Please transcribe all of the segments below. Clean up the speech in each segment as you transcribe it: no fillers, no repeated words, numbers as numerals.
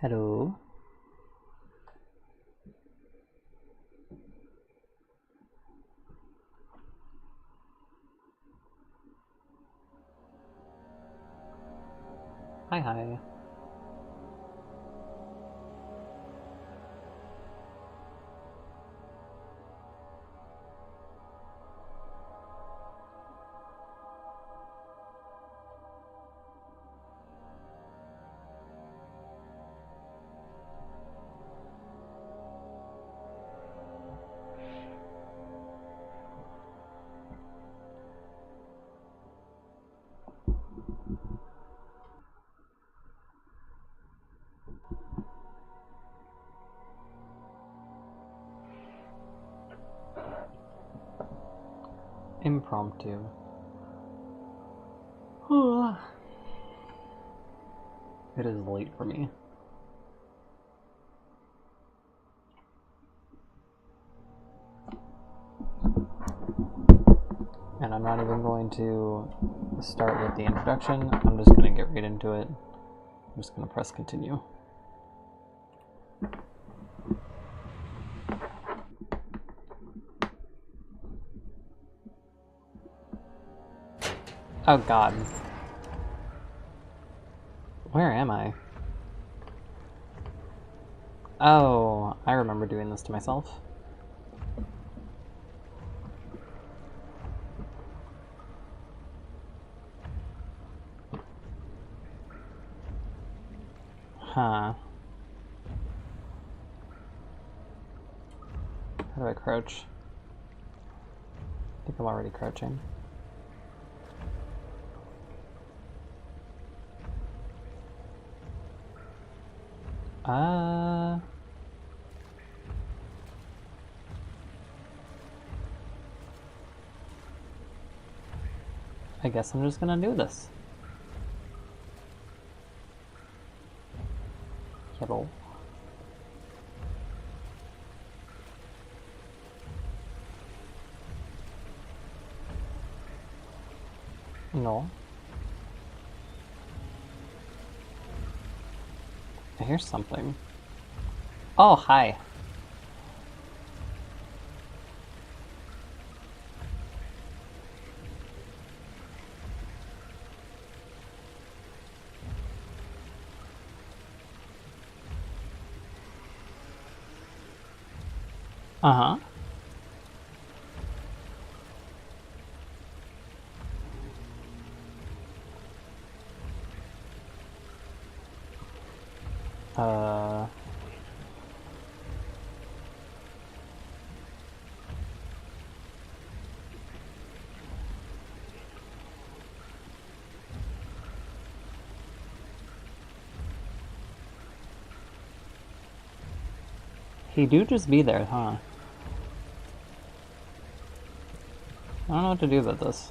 Hello. Hi, hi. Impromptu. It is late for me. And I'm not even going to start with the introduction. I'm just going to get right into it. I'm just going to press continue. Oh god. Where am I? Oh, I remember doing this to myself. Huh. How do I crouch? I think I'm already crouching. I guess I'm just gonna do this. Hello. No. I hear something. Oh, hi. Uh-huh. He do just be there, huh? I don't know what to do about this.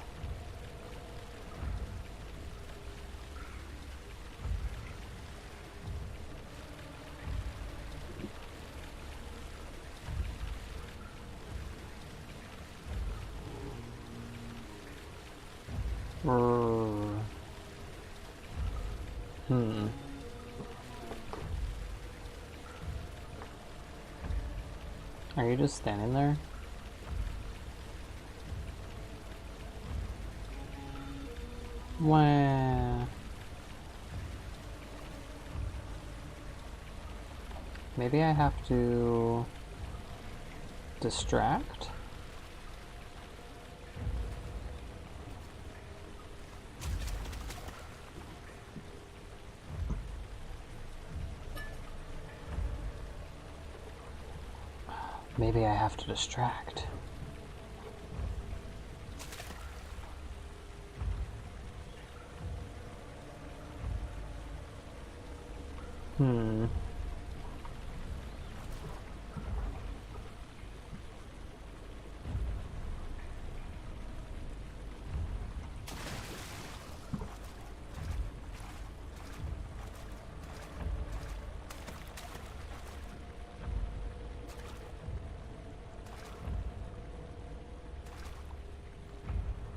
Are you just standing there? Wah. Maybe I have to distract? Maybe I have to distract.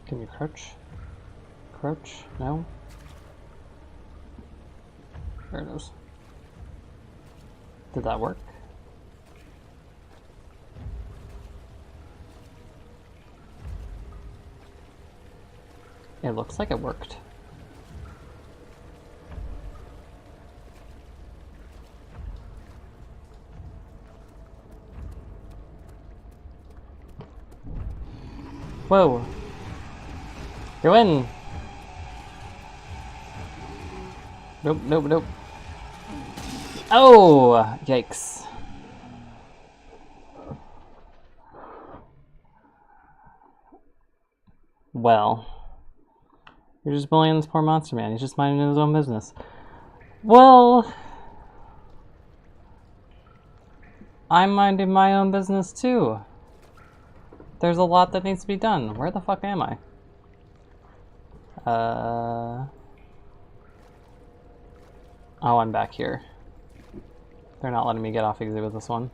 Can you crouch? Crouch? No? There it is. Did that work? It looks like it worked. Whoa! Go in! Nope, nope, nope. Oh! Yikes. Well. You're just bullying this poor monster man. He's just minding his own business. Well... I'm minding my own business too. There's a lot that needs to be done. Where the fuck am I? Oh, I'm back here. They're not letting me get off easy with this one.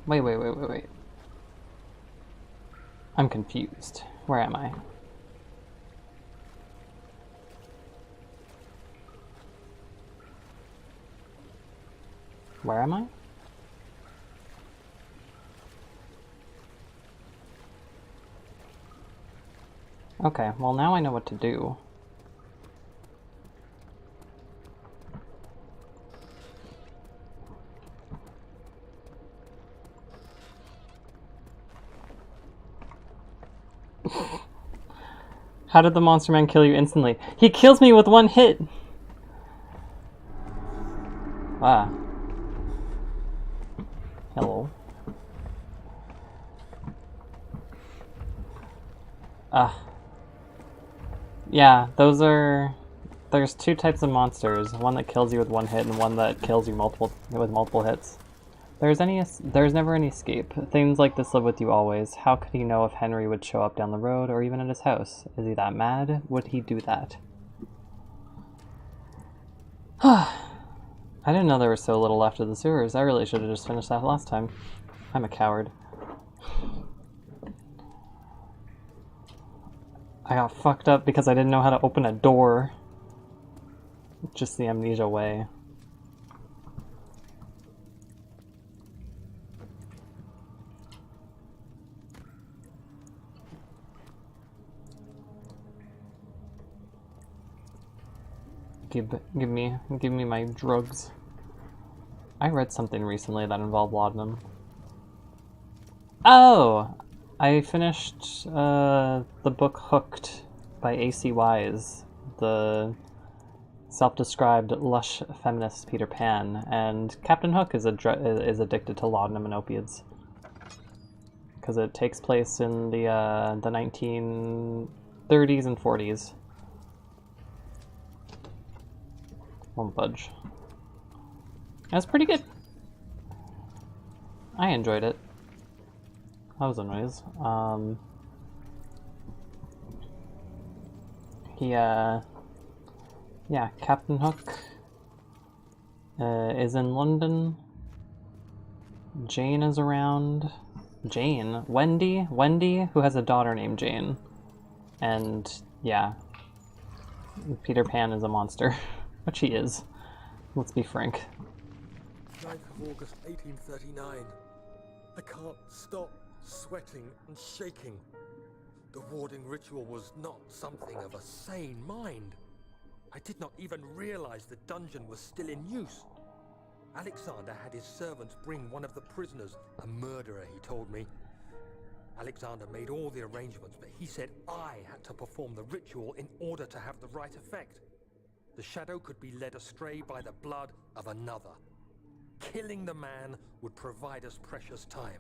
Wait. I'm confused. Where am I? Where am I? Okay, well now I know what to do. How did the monster man kill you instantly? He kills me with one hit! Ah. Hello. Yeah, those are... There's two types of monsters. One that kills you with one hit and one that kills you with multiple hits. There's never any escape. Things like this live with you always. How could he know if Henry would show up down the road or even at his house? Is he that mad? Would he do that? I didn't know there was so little left of the sewers. I really should have just finished that last time. I'm a coward. I got fucked up because I didn't know how to open a door. Just the Amnesia way. Give me my drugs. I read something recently that involved laudanum. Oh! I finished the book Hooked by A.C. Wise, the self-described lush feminist Peter Pan, and Captain Hook is addicted to laudanum and opiates because it takes place in the 1930s and 40s. Won't budge. That's pretty good. I enjoyed it. That was a noise. Yeah, Captain Hook is in London. Jane is around. Jane? Wendy? Wendy, who has a daughter named Jane. And, yeah. Peter Pan is a monster. Which he is. Let's be frank. 9th of August, 1839. I can't stop sweating and shaking. The warding ritual was not something of a sane mind. I did not even realize the dungeon was still in use. Alexander had his servants bring one of the prisoners, a murderer, he told me. Alexander made all the arrangements, but he said I had to perform the ritual in order to have the right effect. The shadow could be led astray by the blood of another. Killing the man would provide us precious time.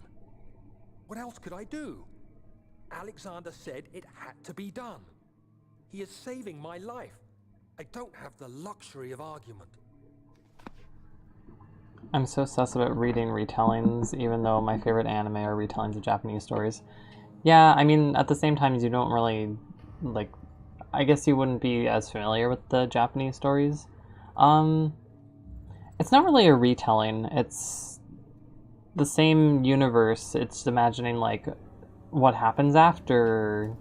What else could I do? Alexander said it had to be done. He is saving my life. I don't have the luxury of argument. I'm so sus about reading retellings, even though my favorite anime are retellings of Japanese stories. Yeah, I mean, at the same time, you don't really, like, I guess you wouldn't be as familiar with the Japanese stories. It's not really a retelling, it's the same universe. It's imagining like what happens after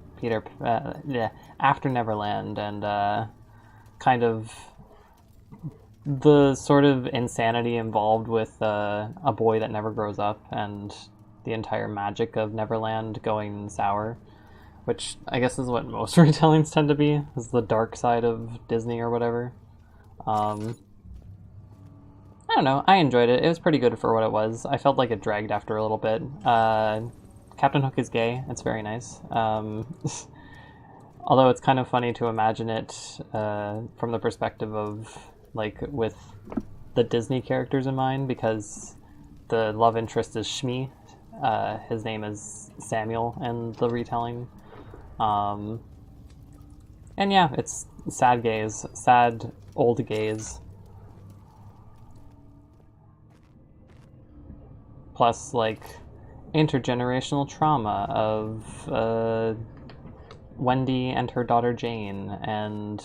after Neverland, and kind of the sort of insanity involved with a boy that never grows up and the entire magic of Neverland going sour, which I guess is what most retellings tend to be, is the dark side of Disney or whatever. I don't know, I enjoyed it. It was pretty good for what it was. I felt like it dragged after a little bit. Captain Hook is gay. It's very nice. Although it's kind of funny to imagine it from the perspective of, like, with the Disney characters in mind, because the love interest is Shmi. His name is Samuel in the retelling. And yeah, it's sad gays. Sad old gays. Plus, like, intergenerational trauma of Wendy and her daughter Jane, and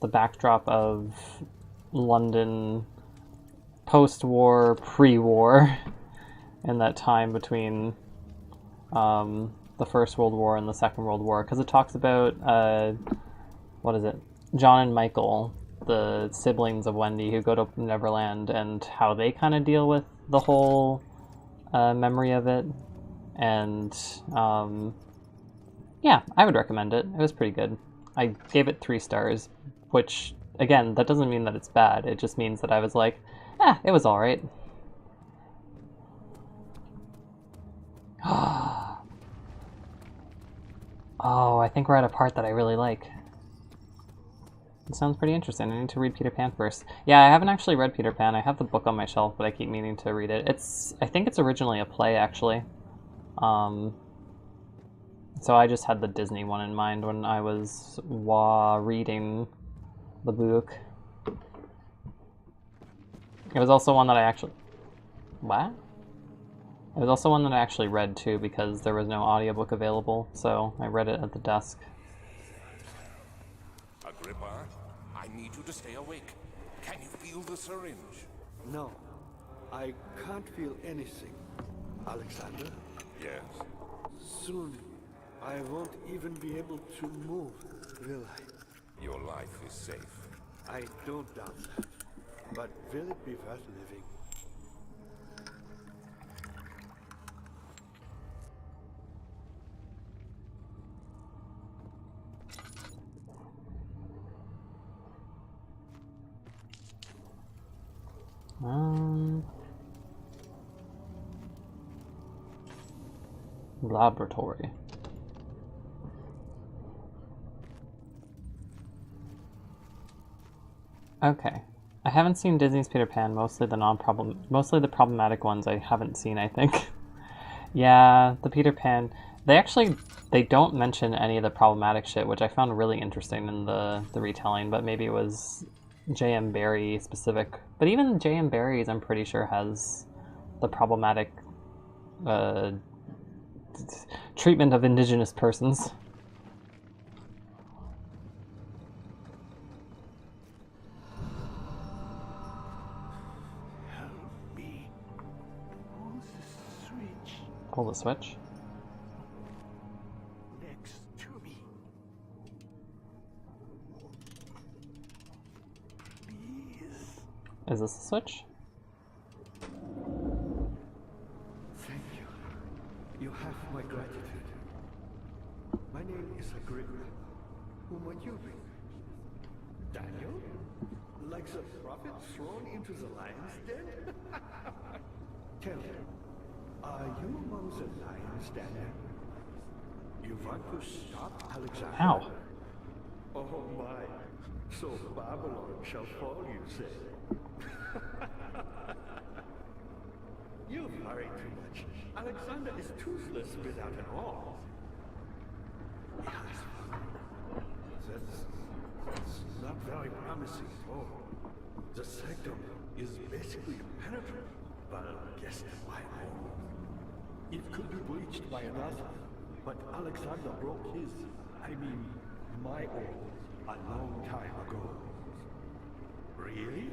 the backdrop of London post-war, pre-war, in that time between the First World War and the Second World War, because it talks about, what is it, John and Michael, the siblings of Wendy who go to Neverland, and how they kind of deal with the whole memory of it. And yeah, I would recommend it. It was pretty good. I gave it 3 stars, which, again, that doesn't mean that it's bad. It just means that I was like, it was alright. Oh, I think we're at a part that I really like. It sounds pretty interesting. I need to read Peter Pan first. Yeah, I haven't actually read Peter Pan. I have the book on my shelf, but I keep meaning to read it. I think it's originally a play, actually. So I just had the Disney one in mind when I was reading the book. It was also one that I actually... What? It was also one that I actually read, too, because there was no audiobook available, so I read it at the desk. Agrippa, I need you to stay awake. Can you feel the syringe? No, I can't feel anything. Alexander? Yes. Soon, I won't even be able to move, will I? Your life is safe. I don't doubt that. But will it be worth living? Laboratory. Okay. I haven't seen Disney's Peter Pan, mostly the problematic ones I haven't seen, I think. Yeah, the Peter Pan, they don't mention any of the problematic shit, which I found really interesting in the retelling, but maybe it was J.M. Barrie specific. But even J.M. Barrie's, I'm pretty sure, has the problematic treatment of indigenous persons. Help me. Pull the switch Pull the switch. next to me. Please. Is this the switch? Thank you. You have my gratitude. My name is Agrippa. Whom would you be? Daniel? Like the prophet thrown into the lion's den? Tell me, are you among the lions, Daniel? You want to stop Alexander? Ow. Oh my. So Babylon shall fall, you say? You worry too much. Alexander is toothless without an arm. Yes. That's not very promising at all. The sanctum is basically impenetrable, but against my own. It could be breached by another, but Alexander broke his, my own, a long time ago. Really?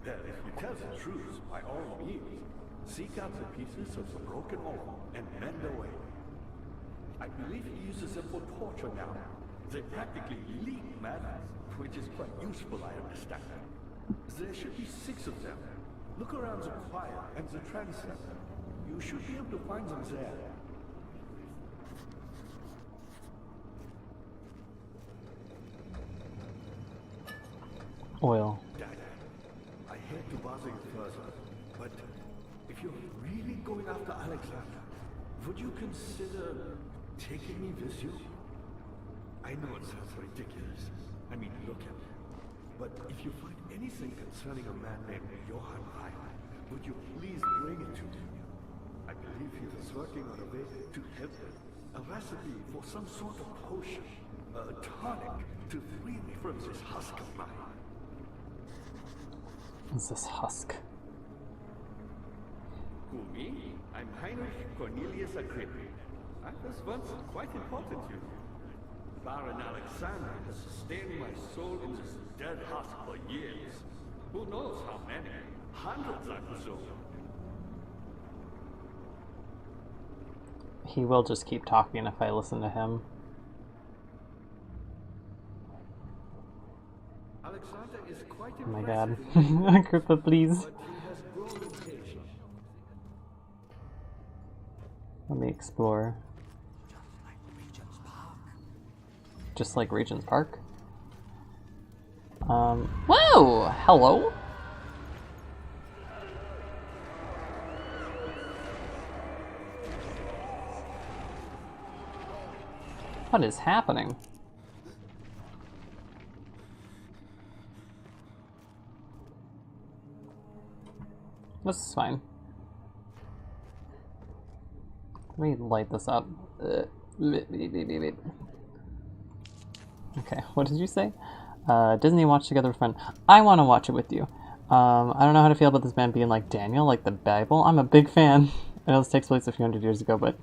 Well, if you tell the truth, by all means. Seek out the pieces of the broken wall and mend away. I believe he uses them for torture now. They practically leak madness, which is quite useful, I understand. There should be 6 of them. Look around the choir and the transept. You should be able to find them there. Oil. Dad, I hate to bother you further, but if you're really going after Alexander, would you consider taking me with you? I know it sounds ridiculous. I mean, look at me. But if you find anything concerning a man named Johann Reich, would you please bring it to me? I believe he was working on a way to heaven. A recipe for some sort of potion, a tonic to free me from this husk of mine. What's this husk? Who, me? I'm Heinrich Cornelius Agrippa. I was once quite important to you. Baron Alexander has sustained my soul in this dead husk for years. Who knows how many? Hundreds, I presume. He will just keep talking if I listen to him. Alexander is quite Oh my god. impressive, Agrippa, please. but he has grown impatient. Let me explore. Just like Regent's Park. Whoa! Hello? What is happening? This is fine. Let me light this up. Okay, what did you say? Disney watch together with friend. I want to watch it with you. I don't know how to feel about this man being like Daniel, like the Bible. I'm a big fan. I know this takes place a few hundred years ago, but...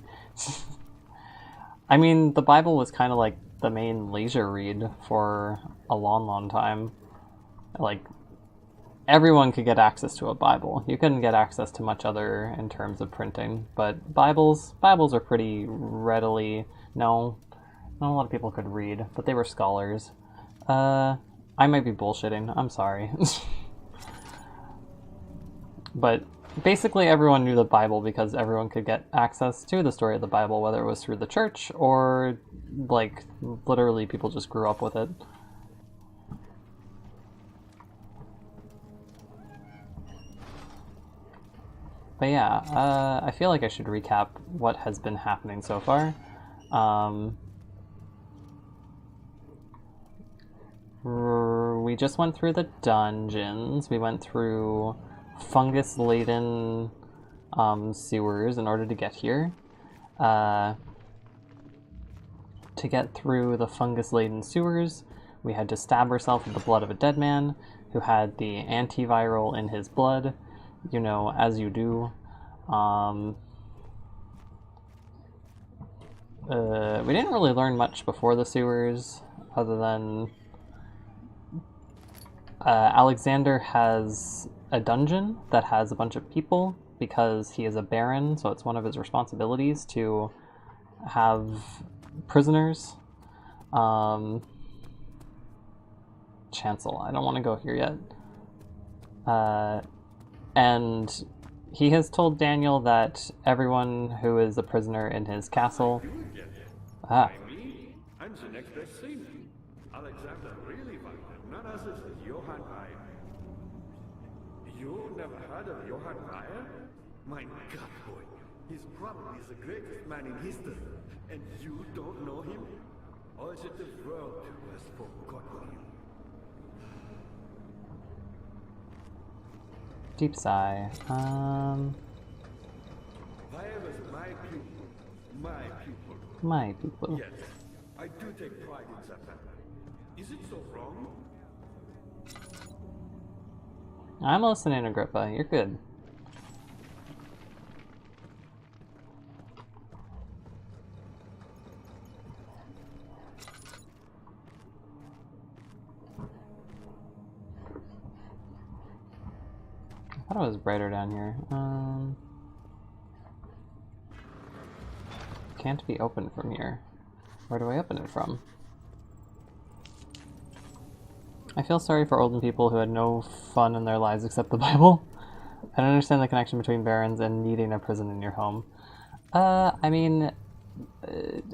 I mean, the Bible was kind of like the main leisure read for a long, long time. Like, everyone could get access to a Bible. You couldn't get access to much other in terms of printing, but Bibles are pretty readily... No, not a lot of people could read, but they were scholars. I might be bullshitting. I'm sorry. But basically everyone knew the Bible because everyone could get access to the story of the Bible, whether it was through the church or, like, literally people just grew up with it. But yeah, I feel like I should recap what has been happening so far. We just went through the dungeons. We went through fungus-laden sewers in order to get here. To get through the fungus-laden sewers, we had to stab ourselves with the blood of a dead man who had the antiviral in his blood. You know, as you do. We didn't really learn much before the sewers, other than Alexander has a dungeon that has a bunch of people because he is a baron, so it's one of his responsibilities to have prisoners. Chancel, I don't want to go here yet. And he has told Daniel that everyone who is a prisoner in his castle... I'm the next best thing. Alexander really wanted none other than Johann Reich. You never heard of Johann Reich? My God, boy. He's probably the greatest man in history. And you don't know him? Or is it the world who has forgotten him? Deep sigh. Reich was my pupil. My pupil. My people. Yes, I do take pride in that fact. Is it so wrong? I'm listening, Agrippa. You're good. I thought it was brighter down here. can't be opened from here. Where do I open it from? I feel sorry for older people who had no fun in their lives except the Bible. I don't understand the connection between barons and needing a prison in your home. I mean,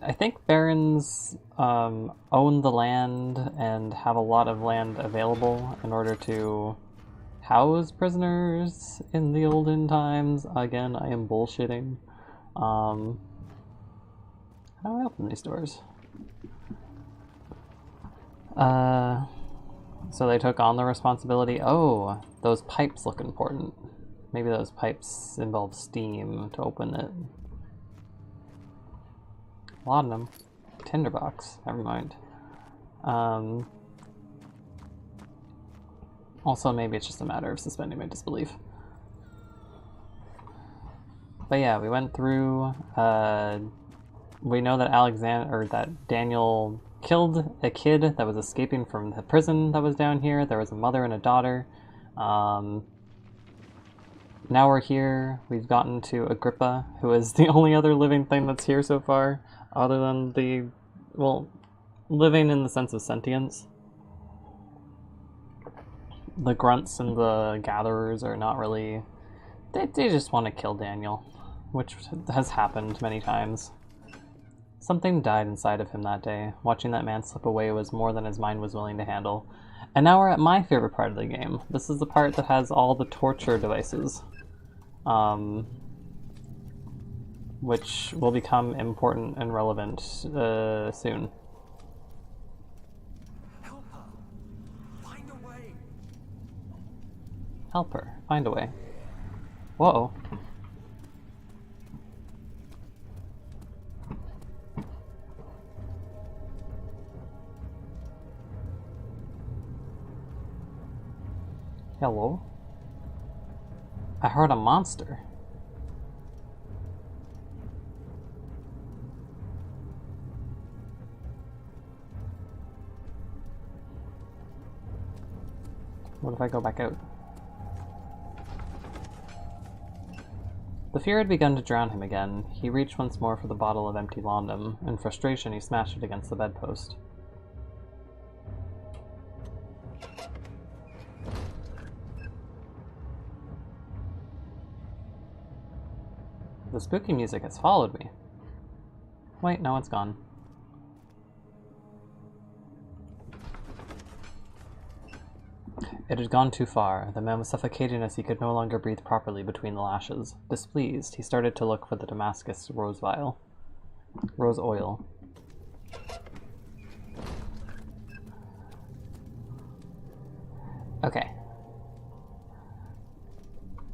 I think barons own the land and have a lot of land available in order to house prisoners in the olden times. Again, I am bullshitting. How do I open these doors? So they took on the responsibility. Oh, those pipes look important. Maybe those pipes involve steam to open it. A lot of them. Tinderbox, never mind. Also, maybe it's just a matter of suspending my disbelief. But yeah, we went through. We know that that Daniel killed a kid that was escaping from the prison that was down here. There was a mother and a daughter. Now we're here. We've gotten to Agrippa, who is the only other living thing that's here so far, other than the, well, living in the sense of sentience. The grunts and the gatherers are not really... They just want to kill Daniel, which has happened many times. Something died inside of him that day. Watching that man slip away was more than his mind was willing to handle. And now we're at my favorite part of the game. This is the part that has all the torture devices. Which will become important and relevant soon. Help her. Find a way. Help her. Find a way. Whoa. Hello? I heard a monster. What if I go back out? The fear had begun to drown him again. He reached once more for the bottle of empty laudanum. In frustration, he smashed it against the bedpost. The spooky music has followed me. Wait, no, it's gone. It had gone too far. The man was suffocating as he could no longer breathe properly between the lashes. Displeased, he started to look for the Damascus rose vial. Rose oil. Okay.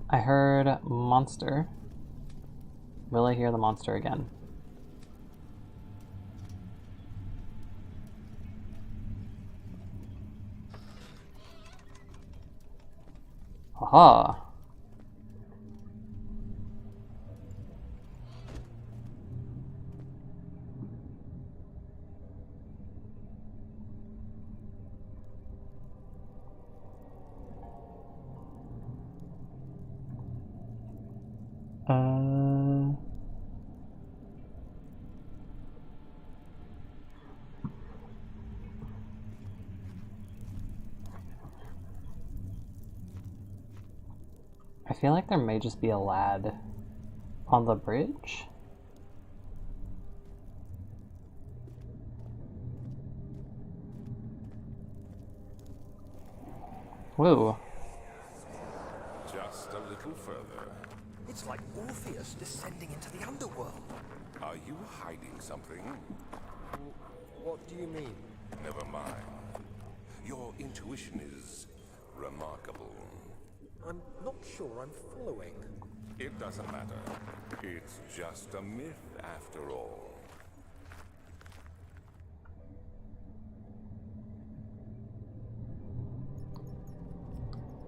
I heard monster. Will I hear the monster again? Haha! I feel like there may just be a lad on the bridge. Whoa. Just a little further. It's like Orpheus descending into the underworld. Are you hiding something? What do you mean? Never mind. Your intuition is remarkable. I'm not sure I'm following. It doesn't matter. It's just a myth after all.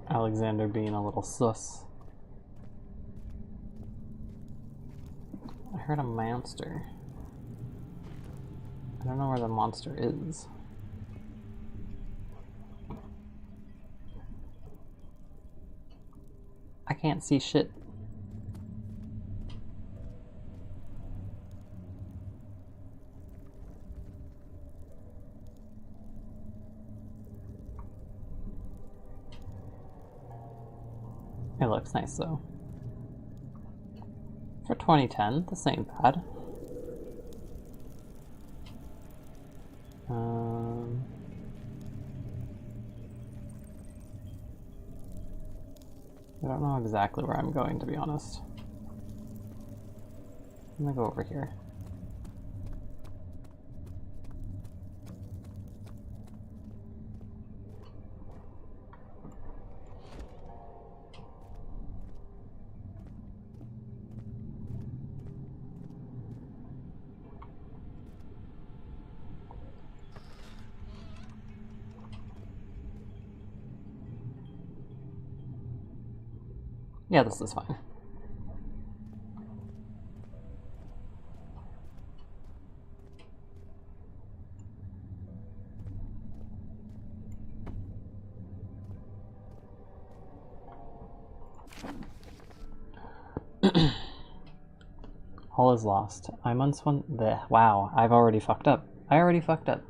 Alexander being a little sus. I heard a monster. I don't know where the monster is. I can't see shit. It looks nice though. For 2010, this ain't bad. I don't know exactly where I'm going, to be honest. I'm gonna go over here. Yeah, this is fine. All is lost. I once won the wow, I've already fucked up. I already fucked up.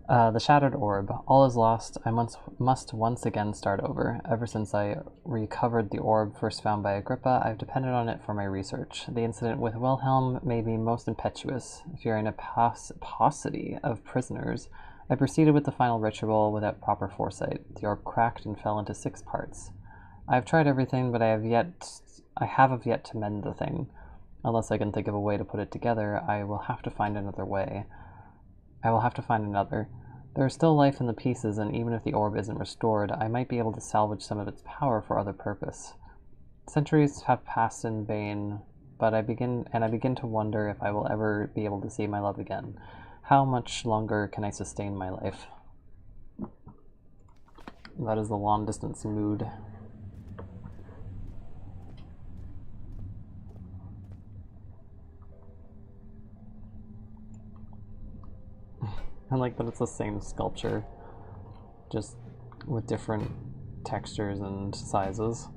The shattered orb. All is lost. I must once again start over. Ever since I recovered the orb first found by Agrippa, I've depended on it for my research. The incident with Wilhelm made me most impetuous. Fearing a paucity of prisoners, I proceeded with the final ritual without proper foresight. The orb cracked and fell into 6 parts. I have tried everything, but I have yet to mend the thing. Unless I can think of a way to put it together, I will have to find another way. There is still life in the pieces, and even if the orb isn't restored, I might be able to salvage some of its power for other purpose. Centuries have passed in vain, but I begin to wonder if I will ever be able to see my love again. How much longer can I sustain my life? That is the long-distance mood. I like that it's the same sculpture, just with different textures and sizes.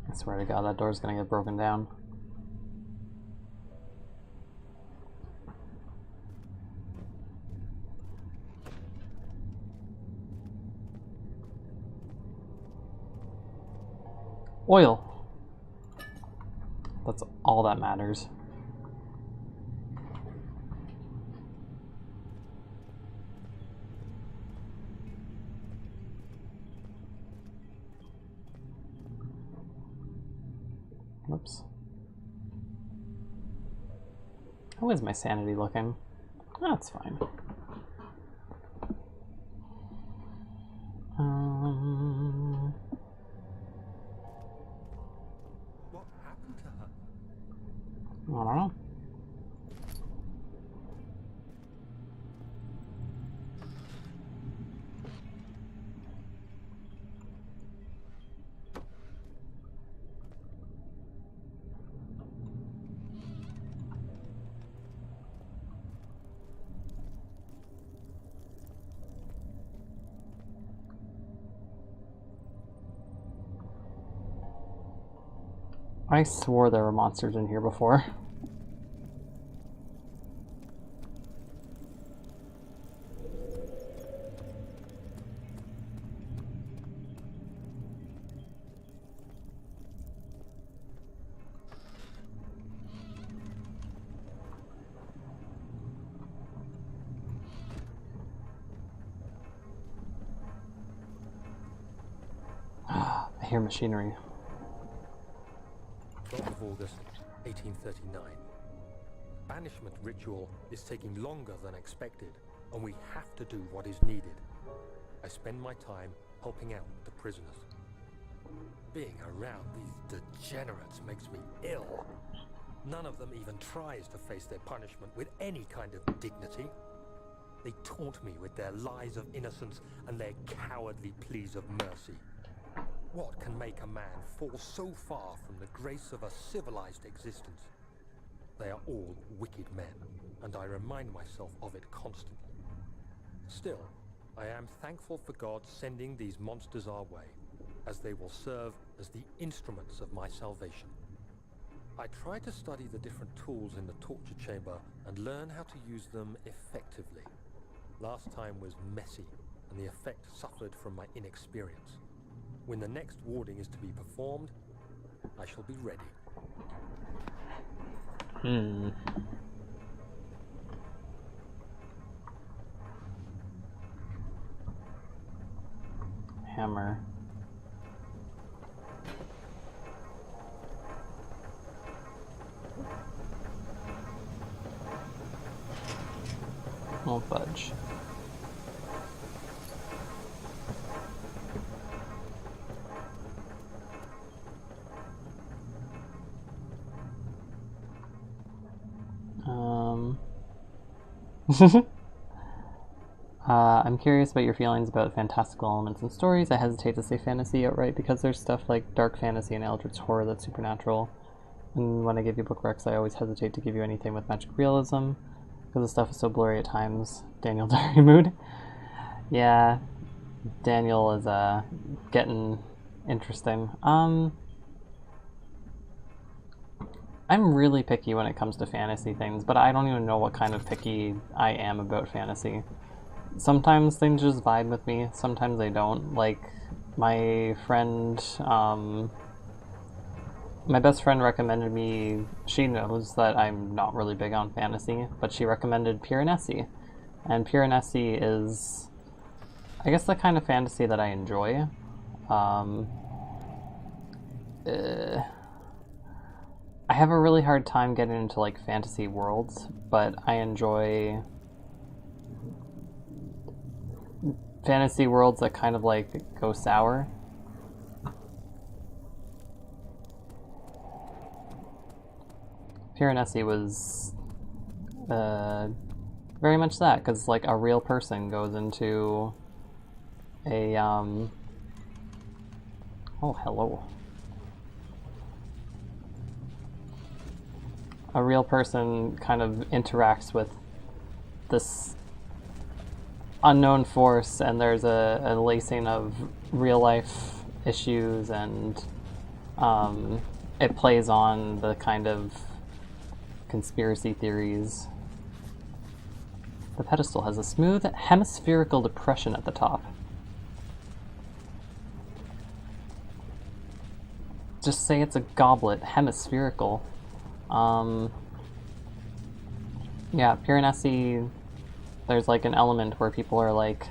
I swear to God, that door's gonna get broken down. Oil! That's all that matters. Whoops. How is my sanity looking? That's fine. What happened to her? I don't know. I swore there were monsters in here before. I hear machinery. 12th of August, 1839. Banishment ritual is taking longer than expected, and we have to do what is needed. I spend my time helping out the prisoners. Being around these degenerates makes me ill. None of them even tries to face their punishment with any kind of dignity. They taunt me with their lies of innocence and their cowardly pleas of mercy. What can make a man fall so far from the grace of a civilized existence? They are all wicked men, and I remind myself of it constantly. Still, I am thankful for God sending these monsters our way, as they will serve as the instruments of my salvation. I try to study the different tools in the torture chamber and learn how to use them effectively. Last time was messy, and the effect suffered from my inexperience. When the next warding is to be performed, I shall be ready. Hammer. Won't budge. I'm curious about your feelings about fantastical elements in stories. I hesitate to say fantasy outright because there's stuff like dark fantasy and eldritch horror that's supernatural. And when I give you book recs, I always hesitate to give you anything with magic realism because the stuff is so blurry at times. Daniel Diary Mood. Yeah, Daniel is getting interesting. I'm really picky when it comes to fantasy things, but I don't even know what kind of picky I am about fantasy. Sometimes things just vibe with me, sometimes they don't. Like, my friend, my best friend recommended me, she knows that I'm not really big on fantasy, but she recommended Piranesi. And Piranesi is, I guess, the kind of fantasy that I enjoy. I have a really hard time getting into, like, fantasy worlds, but I enjoy fantasy worlds that kind of, like, go sour. Piranesi was very much that, because, like, a real person goes into a, oh, hello. A real person kind of interacts with this unknown force, and there's a lacing of real life issues, and it plays on the kind of conspiracy theories. The pedestal has a smooth hemispherical depression at the top. Just say it's a goblet, hemispherical. Yeah, Piranesi, there's like an element where people are like,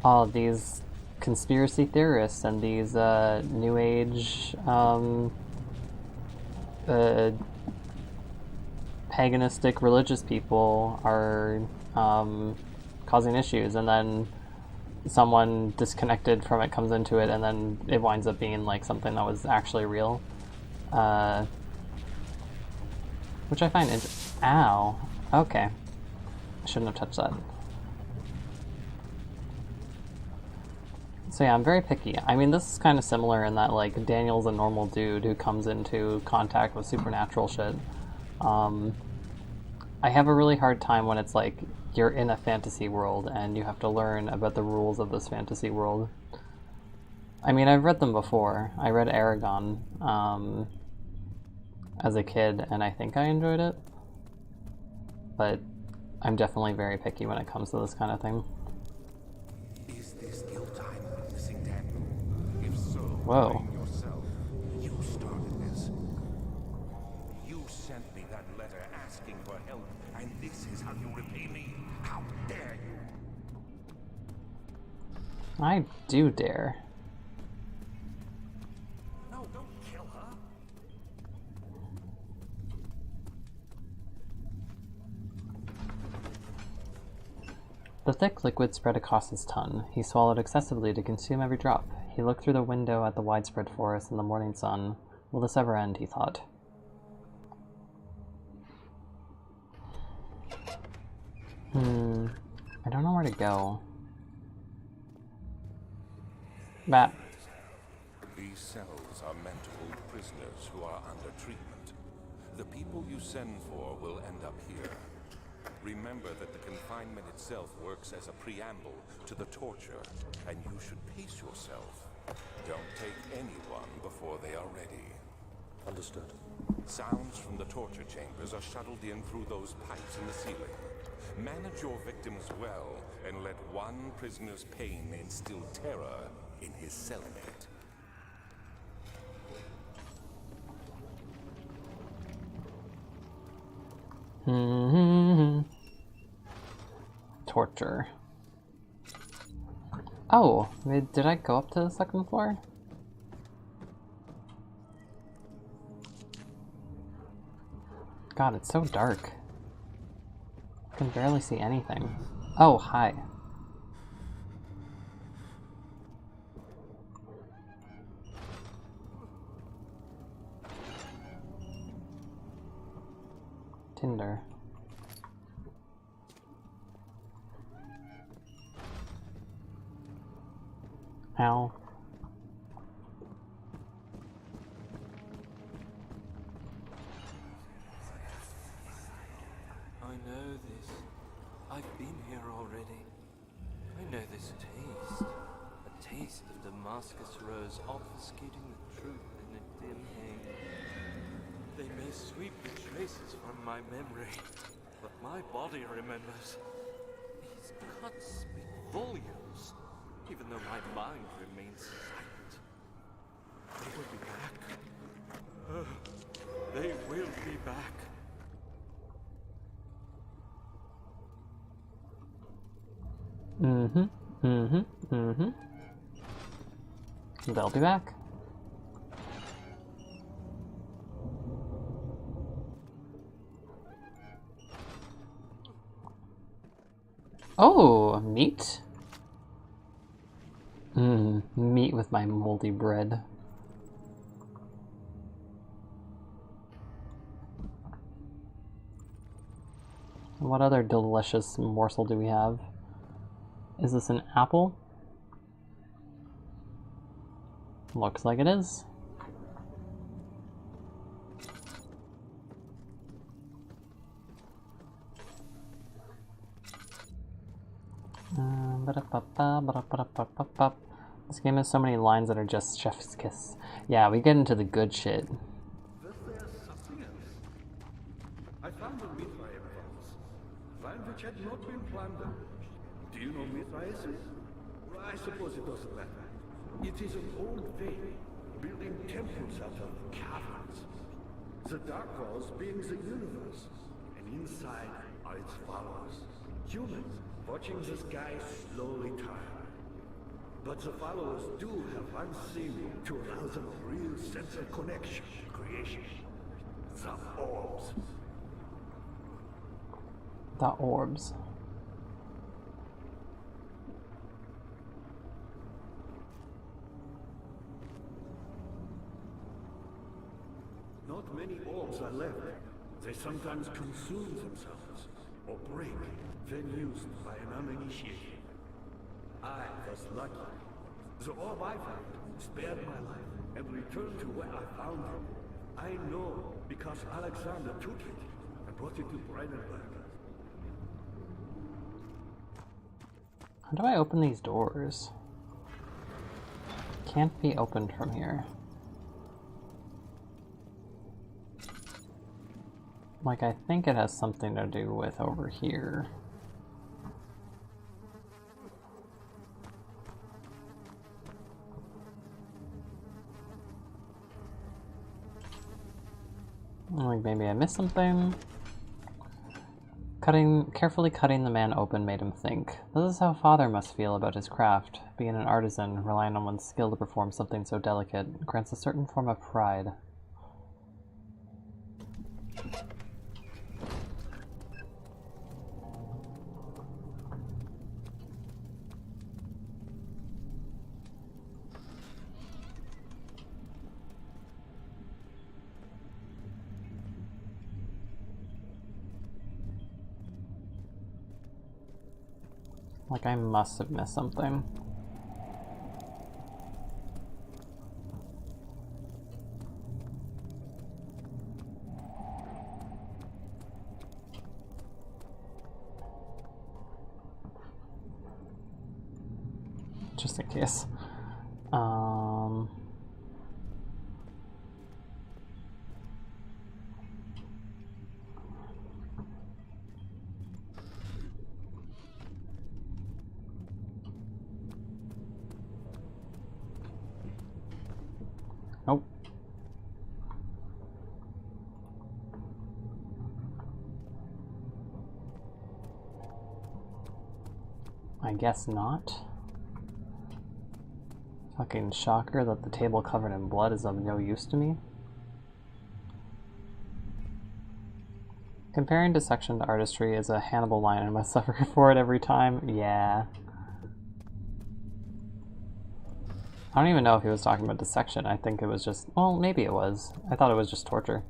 oh, these conspiracy theorists and these new age paganistic religious people are causing issues, and then someone disconnected from it comes into it, and then it winds up being like something that was actually real. Which I find ow. Okay. I shouldn't have touched that. So yeah, I'm very picky. I mean, this is kind of similar in that, like, Daniel's a normal dude who comes into contact with supernatural shit. I have a really hard time when it's like, you're in a fantasy world and you have to learn about the rules of this fantasy world. I mean, I've read them before. I read Aragon, as a kid, and I think I enjoyed it. But I'm definitely very picky when it comes to this kind of thing. Is this your time witnessing Daniel? If so, Whoa. blame yourself. You started this. You sent me that letter asking for help, and this is how you repay me? How dare you? I do dare. No, don't kill her. The thick liquid spread across his tongue. He swallowed excessively to consume every drop. He looked through the window at the widespread forest and the morning sun. Will this ever end, he thought. I don't know where to go. Bat. These cells are meant to hold prisoners who are under treatment. The people you send for will end up here. Remember that the confinement itself works as a preamble to the torture, and you should pace yourself. Don't take anyone before they are ready. Understood. Sounds from the torture chambers are shuttled in through those pipes in the ceiling. Manage your victims well, and let one prisoner's pain instill terror in his cellmate. Torture. Oh, did I go up to the second floor? God, it's so dark. I can barely see anything. Oh, hi. Tinder. Ow. I know this. I've been here already. I know this taste. A taste of Damascus rose obfuscating the truth in a dim haze. They may sweep the traces from my memory, but my body remembers. These cuts speak volumes, even though my mind remains silent. They will be back. They will be back. They'll be back. Oh, meat? Meat with my moldy bread. What other delicious morsel do we have? Is this an apple? Looks like it is. This game has so many lines that are just chef's kiss. Yeah, we get into the good shit. But there's something else. I found the Mithraeum vaults, land which had not been plundered. Do you know Mithraeum? Well, I suppose it doesn't matter. It is an old faith, building temples out of caverns. The dark walls being the universe, and inside are its followers. Humans watching the sky slowly turn. But the followers do have unseen to allow them a real sense of connection to creation. The orbs. The orbs. Not many orbs are left. They sometimes consume themselves, or break, when used by an uninitiated. I was lucky. The orb I found spared my life and returned to where I found it. I know because Alexander took it and brought it to Brandenburg. How do I open these doors? Can't be opened from here. Like, I think it has something to do with over here. Like, maybe I missed something. Carefully cutting the man open made him think. This is how father must feel about his craft. Being an artisan, relying on one's skill to perform something so delicate, grants a certain form of pride. Like, I must have missed something. Just in case. Nope. I guess not. Fucking shocker that the table covered in blood is of no use to me. Comparing dissection to artistry is a Hannibal line and I must suffer for it every time. Yeah. I don't even know if he was talking about dissection. I think it was just... well, maybe it was. I thought it was just torture.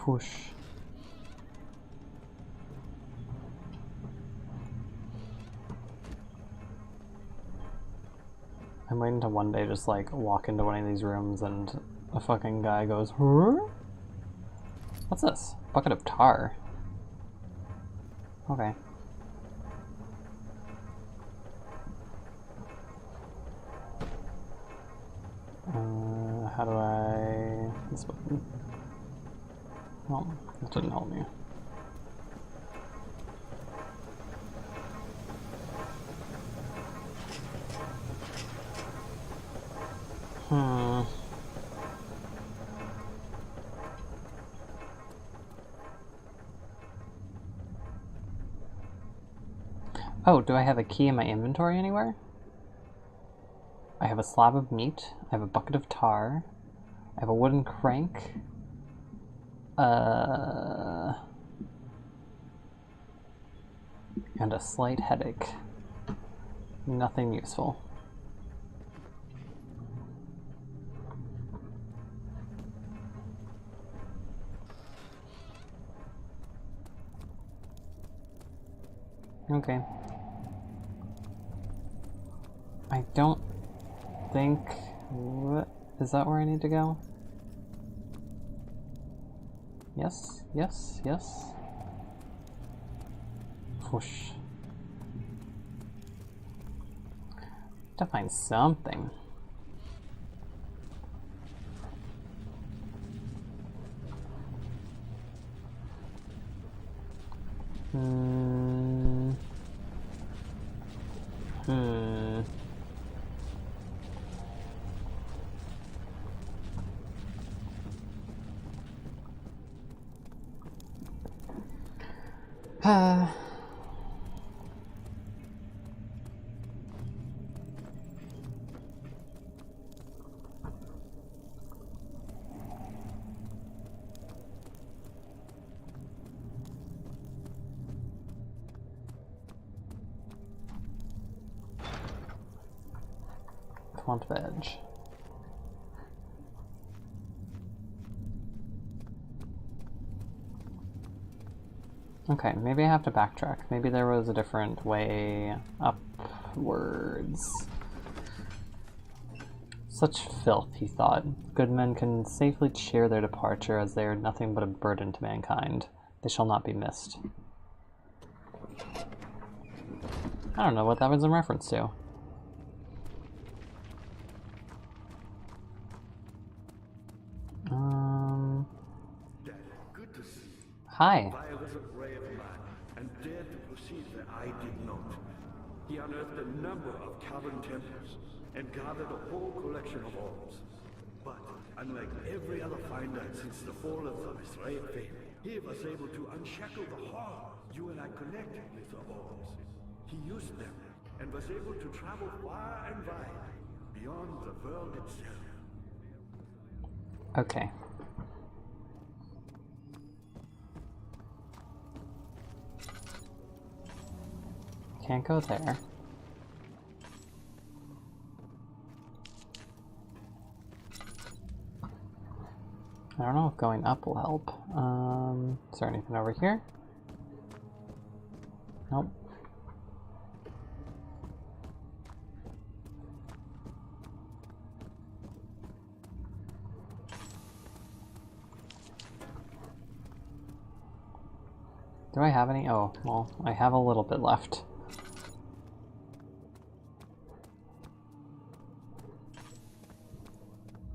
Whoosh. I'm waiting to one day just like walk into one of these rooms and a fucking guy goes, huh? What's this? Bucket of tar. Okay. How do I... this button? Well, that didn't help me. Oh, do I have a key in my inventory anywhere? I have a slab of meat. I have a bucket of tar. I have a wooden crank. And a slight headache. Nothing useful. Okay. I don't think... what? Is that where I need to go? Yes, yes, yes. Whoosh. To find something. Quant veg. Okay, maybe I have to backtrack. Maybe there was a different way upwards. Such filth, he thought. Good men can safely cheer their departure as they are nothing but a burden to mankind. They shall not be missed. I don't know what that was in reference to. Good to see you. Hi. I was a brave man and dared to proceed where I did not. He unearthed a number of cavern temples and gathered a whole collection of orbs. But unlike every other finder since the fall of the Misrael fame, he was able to unshackle the horror you and I connected with the orbs. He used them and was able to travel far and wide, beyond the world itself. Okay. Can't go there. I don't know if going up will help. Is there anything over here? Nope. Do I have any? Oh, well, I have a little bit left.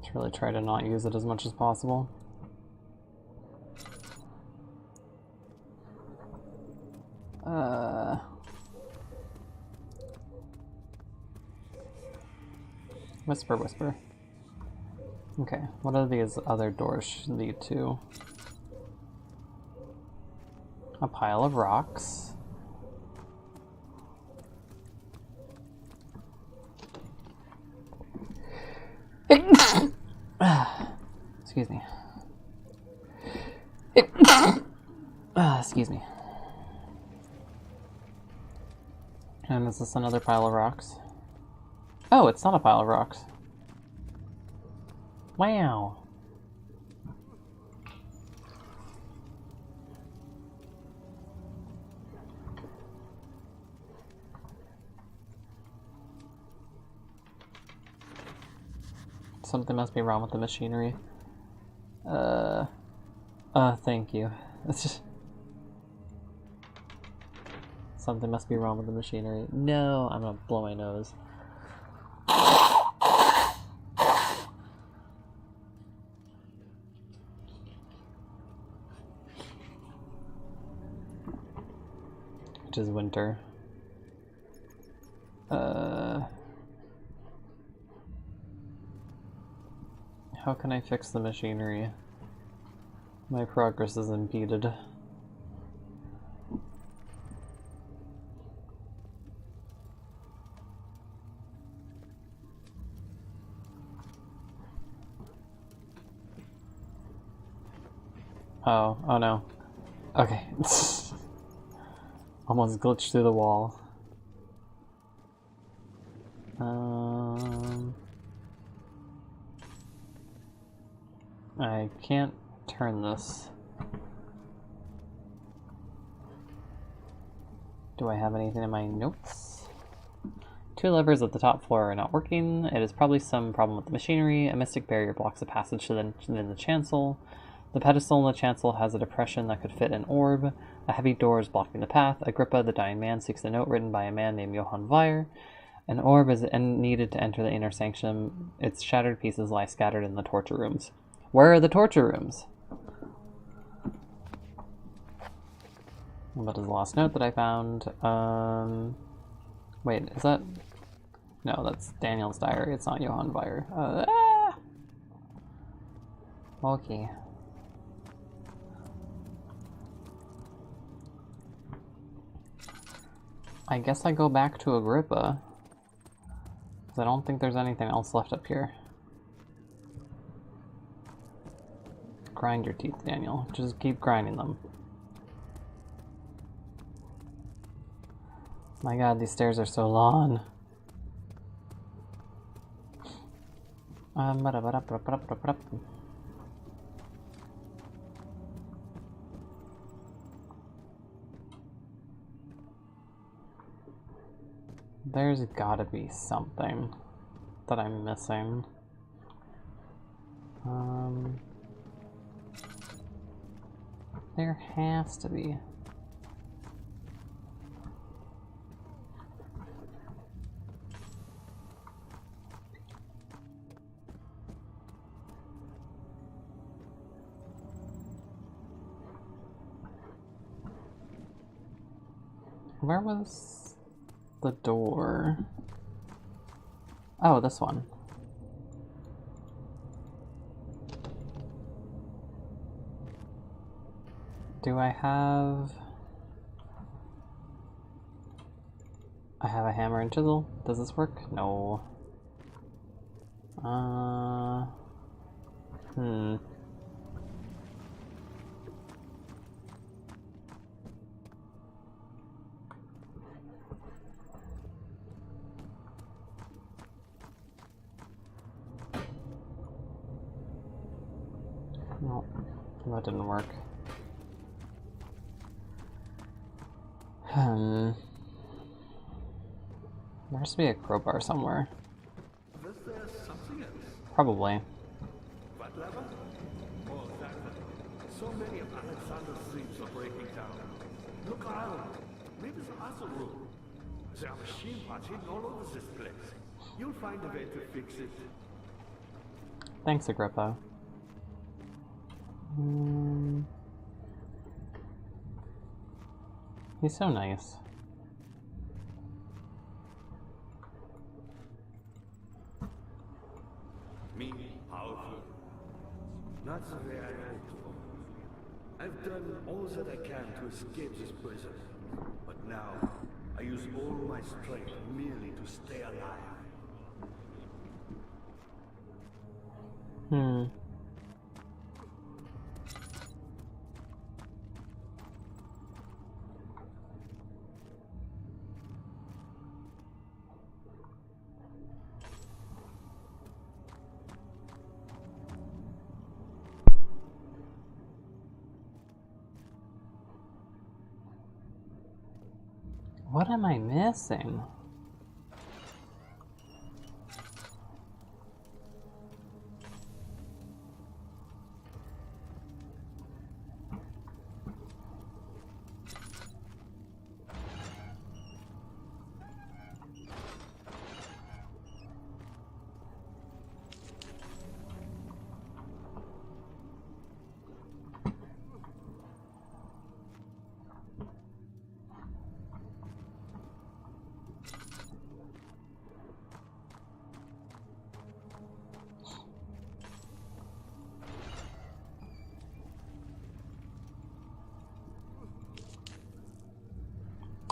Let's really try to not use it as much as possible. Whisper, whisper. Okay, what do these other doors lead to? A pile of rocks. Excuse me. Excuse me. And is this another pile of rocks? Oh, it's not a pile of rocks. Wow. Something must be wrong with the machinery. Thank you. It's just... Something must be wrong with the machinery. No, I'm gonna blow my nose. Which is winter. How can I fix the machinery? My progress is impeded. Oh no. Okay. Almost glitched through the wall. I can't turn this. Do I have anything in my notes? 2 levers at the top floor are not working. It is probably some problem with the machinery. A mystic barrier blocks the passage to the chancel. The pedestal in the chancel has a depression that could fit an orb. A heavy door is blocking the path. Agrippa, the dying man, seeks a note written by a man named Johann Weyer. An orb is needed to enter the inner sanctum. Its shattered pieces lie scattered in the torture rooms. Where are the torture rooms? That is the last note that I found. Wait, is that... No, that's Daniel's diary. It's not Johann Weyer. Okay. I guess I go back to Agrippa. Because I don't think there's anything else left up here. Grind your teeth, Daniel. Just keep grinding them. My god, these stairs are so long. There's gotta be something that I'm missing. There has to be. Where was the door? Oh, this one. Do I have... I have a hammer and chisel. Does this work? No. No, that didn't work. There has to be a crowbar somewhere. Was there something else? Probably. What lever? Oh, that one. So many of Alexander's things are breaking down. Look around. Maybe the other room. There are machine parts hidden all over this place. You'll find a way to fix it. Thanks, Agrippa. He's so nice. I've done all that I can to escape this prison. But now, I use all my strength merely to stay alive. What am I missing?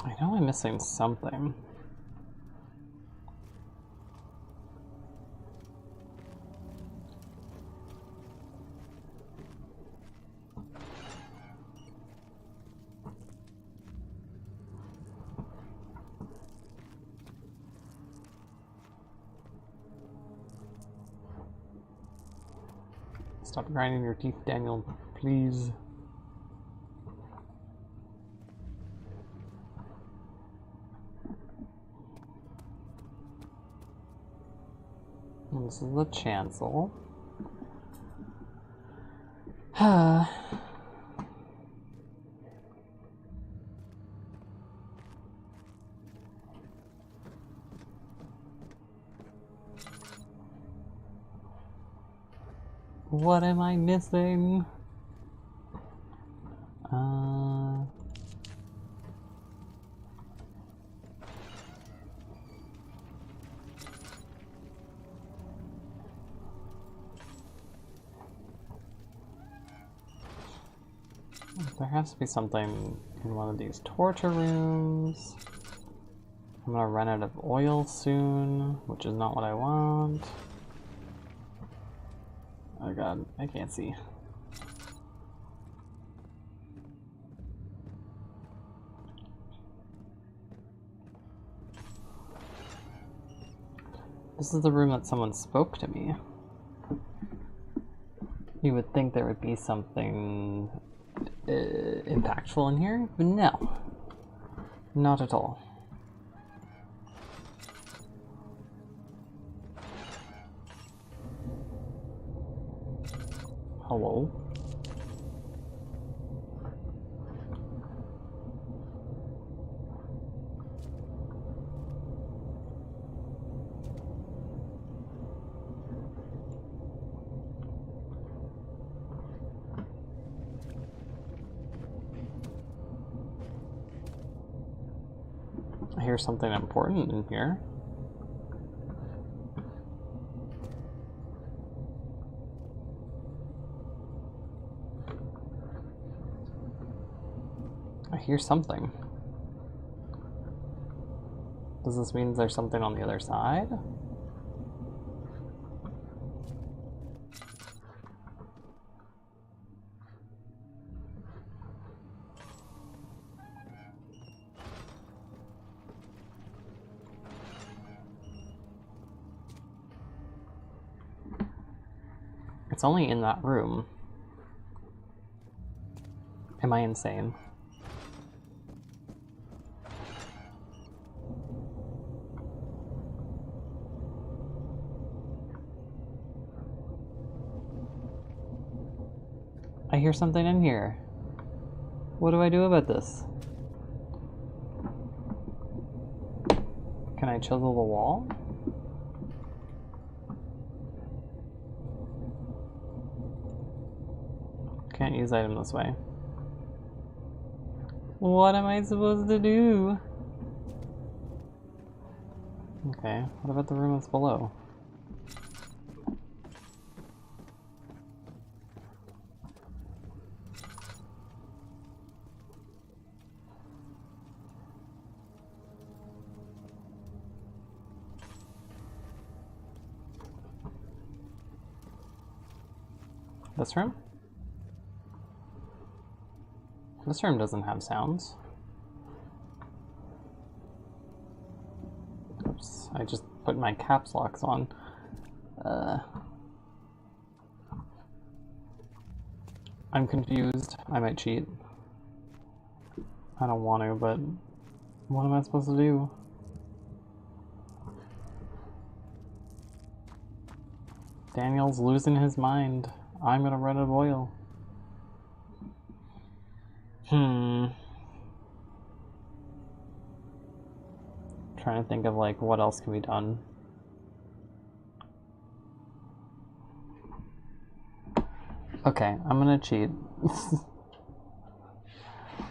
I know I'm missing something. Stop grinding your teeth, Daniel, please. This is the chancel. What am I missing? There has to be something in one of these torture rooms. I'm gonna run out of oil soon, which is not what I want. Oh god, I can't see. This is the room that someone spoke to me. You would think there would be something impactful in here, but no. Not at all. Hello? I hear something important in here. I hear something. Does this mean there's something on the other side? It's only in that room. Am I insane? I hear something in here. What do I do about this? Can I chisel the wall? Can't use item this way. What am I supposed to do? Okay, what about the room that's below? This room? This room doesn't have sounds. Oops, I just put my caps locks on. I'm confused. I might cheat. I don't want to, but what am I supposed to do? Daniel's losing his mind. I'm gonna run out of oil. Trying to think of like what else can be done. Okay, I'm gonna cheat.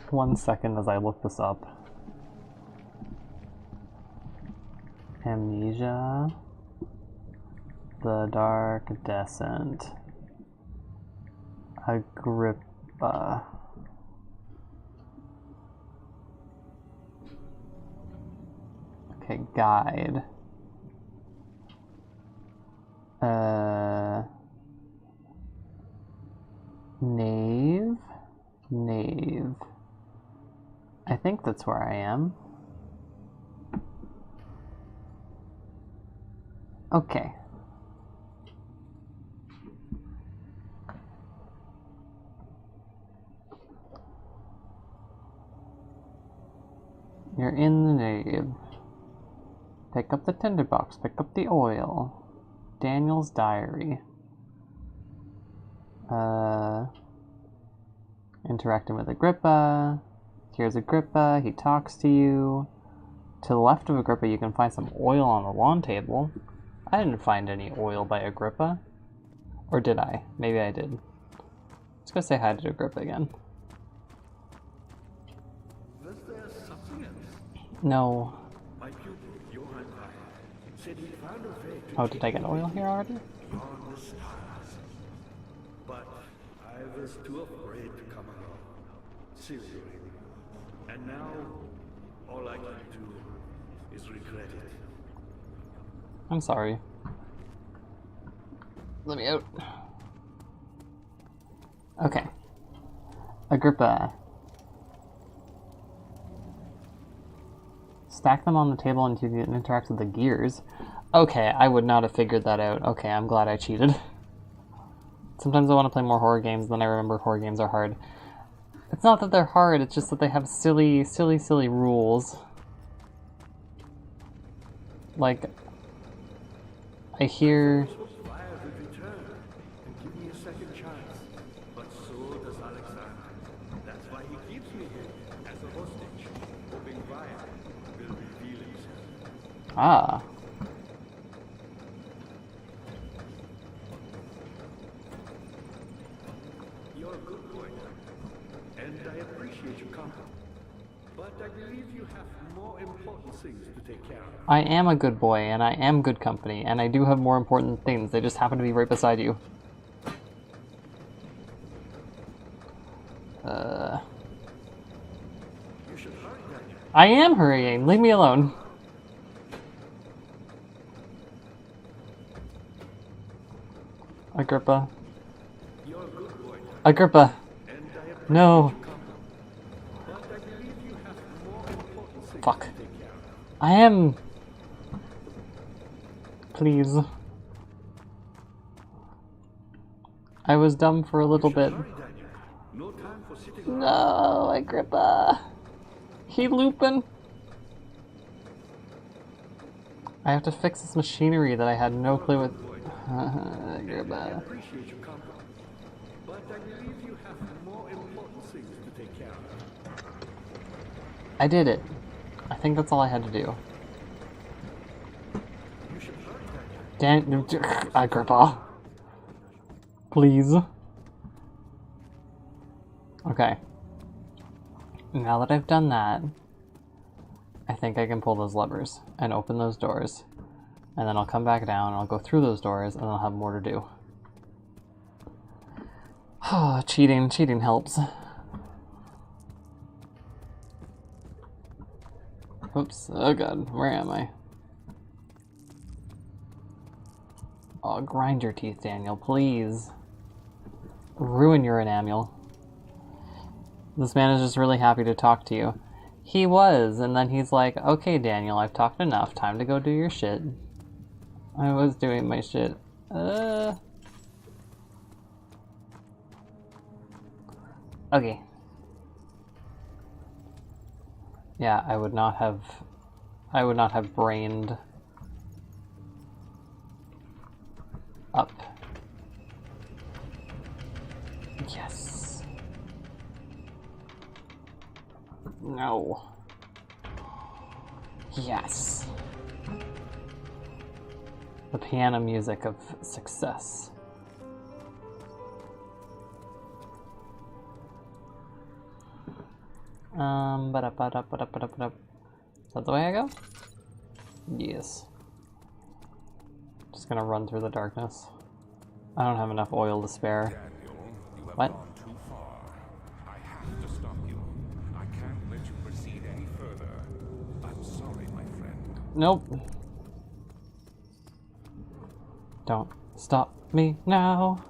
1 second as I look this up. Amnesia. The Dark Descent. Agrippa. Okay, guide. Nave? Nave. I think that's where I am. Okay. You're in the nave. Pick up the tinderbox, pick up the oil. Daniel's diary. Interacting with Agrippa. Here's Agrippa, he talks to you. To the left of Agrippa you can find some oil on the lawn table. I didn't find any oil by Agrippa. Or did I? Maybe I did. Let's go say hi to Agrippa again. Was there something else? No. My pupil, Johann said he found a way to Oh, did I get oil here already? beyond the stars. But I was too afraid to come along. Seriously. And now, all I can do is regret it. I'm sorry. Let me out. Okay. Agrippa. Stack them on the table until you can interact with the gears. Okay, I would not have figured that out. Okay, I'm glad I cheated. Sometimes I want to play more horror games, then I remember horror games are hard. It's not that they're hard, it's just that they have silly rules. Like, I hear... Fire will return and give me a second chance. But so does Alexander. That's why he keeps me here as a hostage, hoping fire will reveal himself. Ah. You're a good boy, and I appreciate your company. But I believe you have more important things to take care of. I am a good boy, and I am good company, and I do have more important things. They just happen to be right beside you. You should hurry, Daniel. I am hurrying. Leave me alone. Agrippa. You're a good boy, Agrippa. and I appreciate No. your company. But I believe you have more important things Fuck. to take care of. I am... Please. I was dumb for a little bit. Hurry, Daniel. No time for sitting around. No, Agrippa. He looping. I have to fix this machinery that I had no clue with. I Agrippa. appreciate your company. But I believe you have more important things to take care of. I did it. I think that's all I had to do. You should hurry, Daniel. Agrippa. Please. Okay. Now that I've done that, I think I can pull those levers and open those doors. And then I'll come back down and I'll go through those doors and I'll have more to do. Cheating helps. Oops, oh god, where am I? Oh, grind your teeth, Daniel, please. ruin your enamel. This man is just really happy to talk to you. He was, and then he's like, okay, Daniel, I've talked enough. Time to go do your shit. I was doing my shit. Okay. Yeah, I would not have brained up. Yes. No. Yes. The piano music of success. Is that the way I go? Yes. Just gonna run through the darkness. I don't have enough oil to spare. Daniel, you have What? gone too far. I have to stop you. I can't let you proceed any further. I'm sorry, my friend. Nope. Don't stop me now.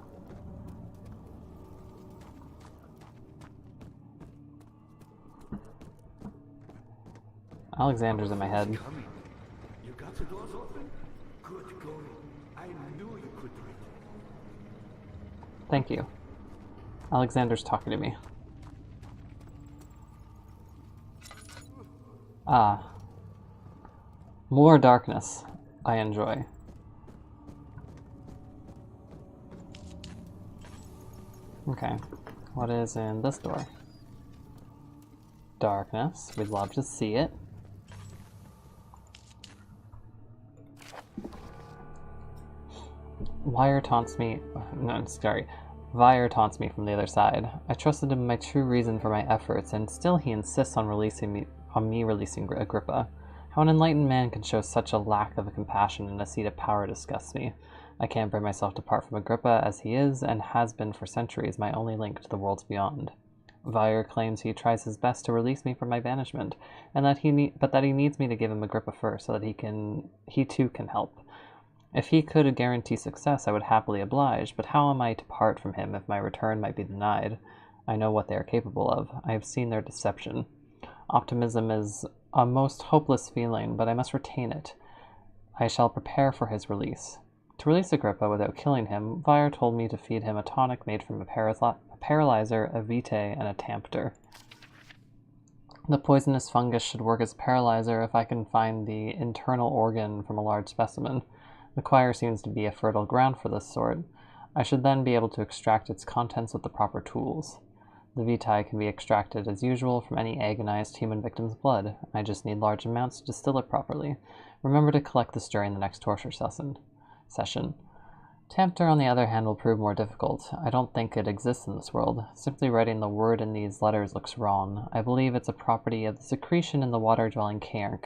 Alexander's in my head. Coming. You got the doors open? Good going. I knew you could do it. Thank you. Alexander's talking to me. Ah. More darkness. I enjoy. Okay. What is in this door? Darkness. We'd love to see it. Wire taunts me. No, sorry. Vire taunts me from the other side. I trusted him my true reason for my efforts, and still he insists on releasing Agrippa. How an enlightened man can show such a lack of compassion and a seat of power disgusts me. I can't bring myself to part from Agrippa, as he is, and has been for centuries, my only link to the worlds beyond. Vire claims he tries his best to release me from my banishment, and that he needs me to give him Agrippa first, so that he too can help. If he could guarantee success, I would happily oblige, but how am I to part from him if my return might be denied? I know what they are capable of. I have seen their deception. Optimism is a most hopeless feeling, but I must retain it. I shall prepare for his release. To release Agrippa without killing him, Vire told me to feed him a tonic made from a paralyzer, a vitae, and a tempter. The poisonous fungus should work as a paralyzer if I can find the internal organ from a large specimen. The choir seems to be a fertile ground for this sort. I should then be able to extract its contents with the proper tools. The vitae can be extracted as usual from any agonized human victim's blood. I just need large amounts to distill it properly. Remember to collect this during the next torture session. Tempter, on the other hand, will prove more difficult. I don't think it exists in this world. Simply writing the word in these letters looks wrong. I believe it's a property of the secretion in the water-dwelling cairn.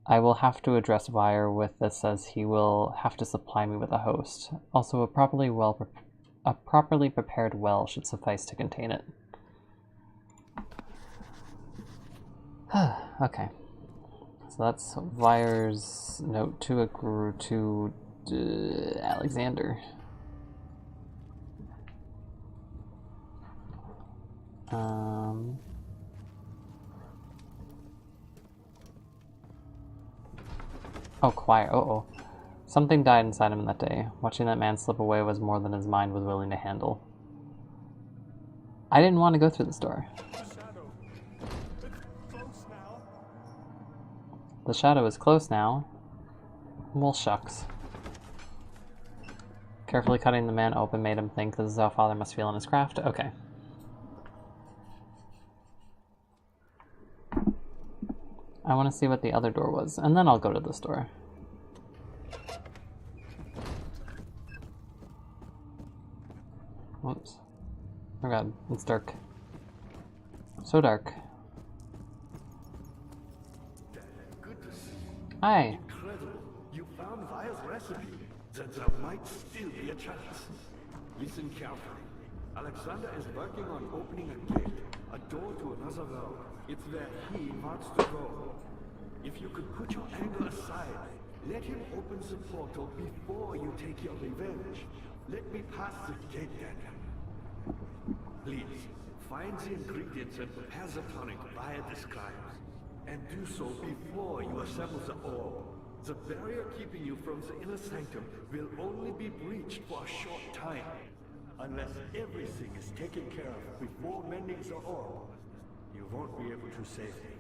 I will have to address Vire with this, as he will have to supply me with a host. Also, a properly prepared well should suffice to contain it. Okay. So that's Vire's note to Alexander. Oh, choir. Uh-oh. Something died inside him that day. Watching that man slip away was more than his mind was willing to handle. I didn't want to go through this door. The shadow is close now. Well, shucks. Carefully cutting the man open made him think this is how Father must feel in his craft. Okay. I want to see what the other door was, and then I'll go to this door. Whoops. Oh god, it's dark. So dark. Good to see you. Hi. Incredible. You found Vire's recipe. Then there might still be a chance. Listen carefully. Alexander is working on opening a gate, a door to another realm. It's where he wants to go. If you could put your anger aside, let him open the portal before you take your revenge. Let me pass the gate, Daniel. Please, find the ingredients and prepare the tonic via the scribes. And do so before you assemble the orb. The barrier keeping you from the inner sanctum will only be breached for a short time. Unless everything is taken care of before mending the orb, you won't be able to save me.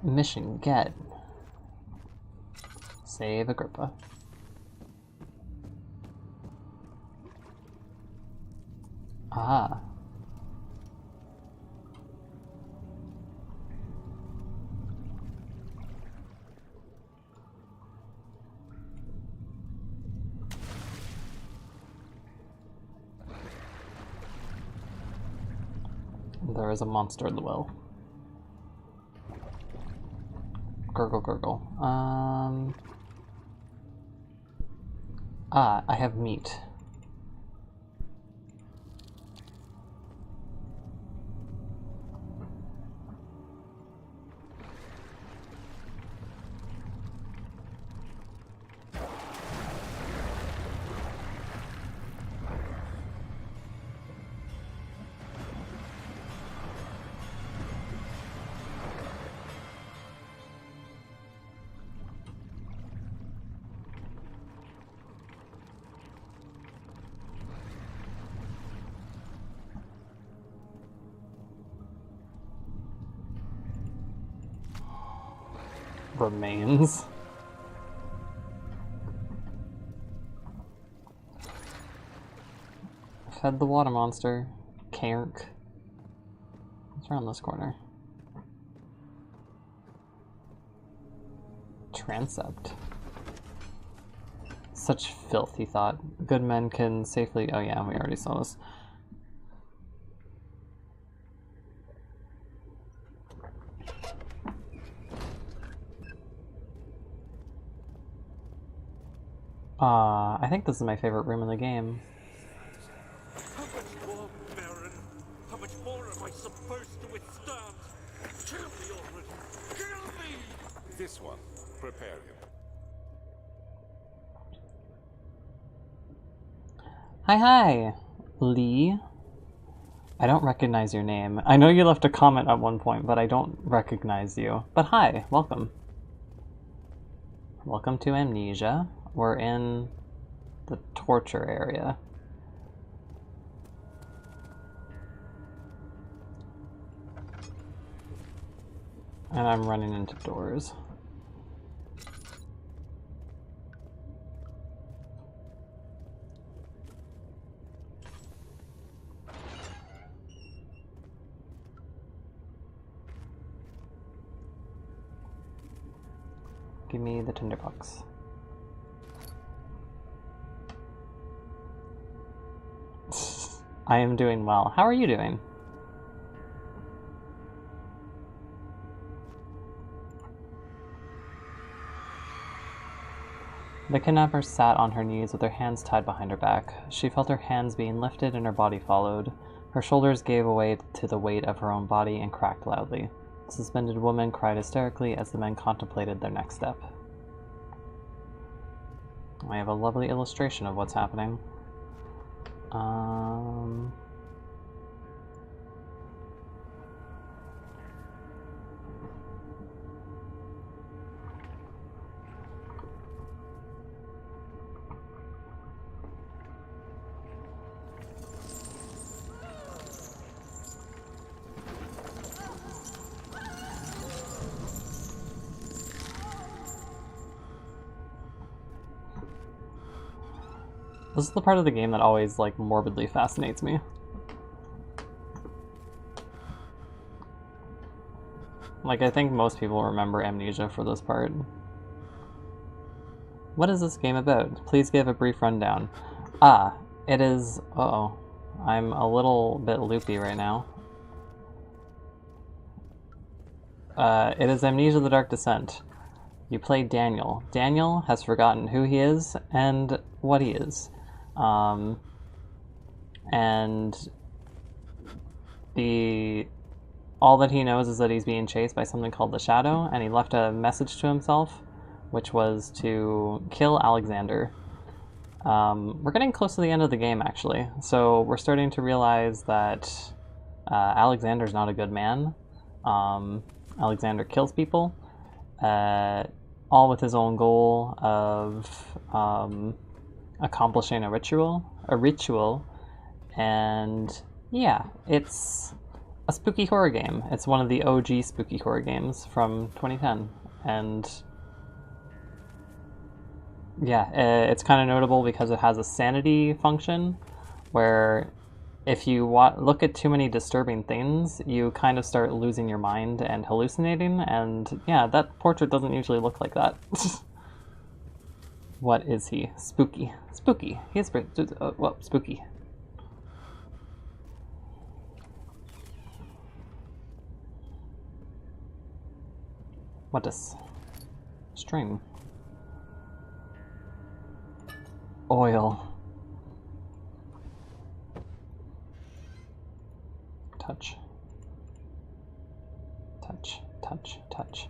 Mission get. Save Agrippa. Ah. There is a monster in the well. Gurgle, gurgle. I have meat. Remains. Fed the water monster. Cairk. What's around this corner? Transept. Such filth, he thought. Good men can safely... Oh yeah, we already saw this. I think this is my favorite room in the game. How much more, Baron? How much more am I supposed to withstand? Kill me already! Kill me! This one. Prepare him. Hi, Lee. I don't recognize your name. I know you left a comment at one point, but I don't recognize you. But hi, welcome. Welcome to Amnesia. We're in the torture area. And I'm running into doors. Give me the tinderbox. I am doing well. How are you doing? The kidnapper sat on her knees with her hands tied behind her back. She felt her hands being lifted and her body followed. Her shoulders gave way to the weight of her own body and cracked loudly. The suspended woman cried hysterically as the men contemplated their next step. I have a lovely illustration of what's happening. This is the part of the game that always, like, morbidly fascinates me. Like, I think most people remember Amnesia for this part. What is this game about? Please give a brief rundown. It is... Uh-oh. I'm a little bit loopy right now. It is Amnesia: The Dark Descent. You play Daniel. Daniel has forgotten who he is and what he is. And all that he knows is that he's being chased by something called the Shadow, and he left a message to himself, which was to kill Alexander. We're getting close to the end of the game, actually. So we're starting to realize that Alexander's not a good man. Alexander kills people, all with his own goal of accomplishing a ritual. And yeah, it's a spooky horror game. It's one of the OG spooky horror games from 2010, and yeah, it's kind of notable because it has a sanity function where if you look at too many disturbing things, you kind of start losing your mind and hallucinating, and yeah, that portrait doesn't usually look like that. What is he? Spooky. Spooky. He's well, spooky. What is? String. Oil. Touch. Touch, touch, touch.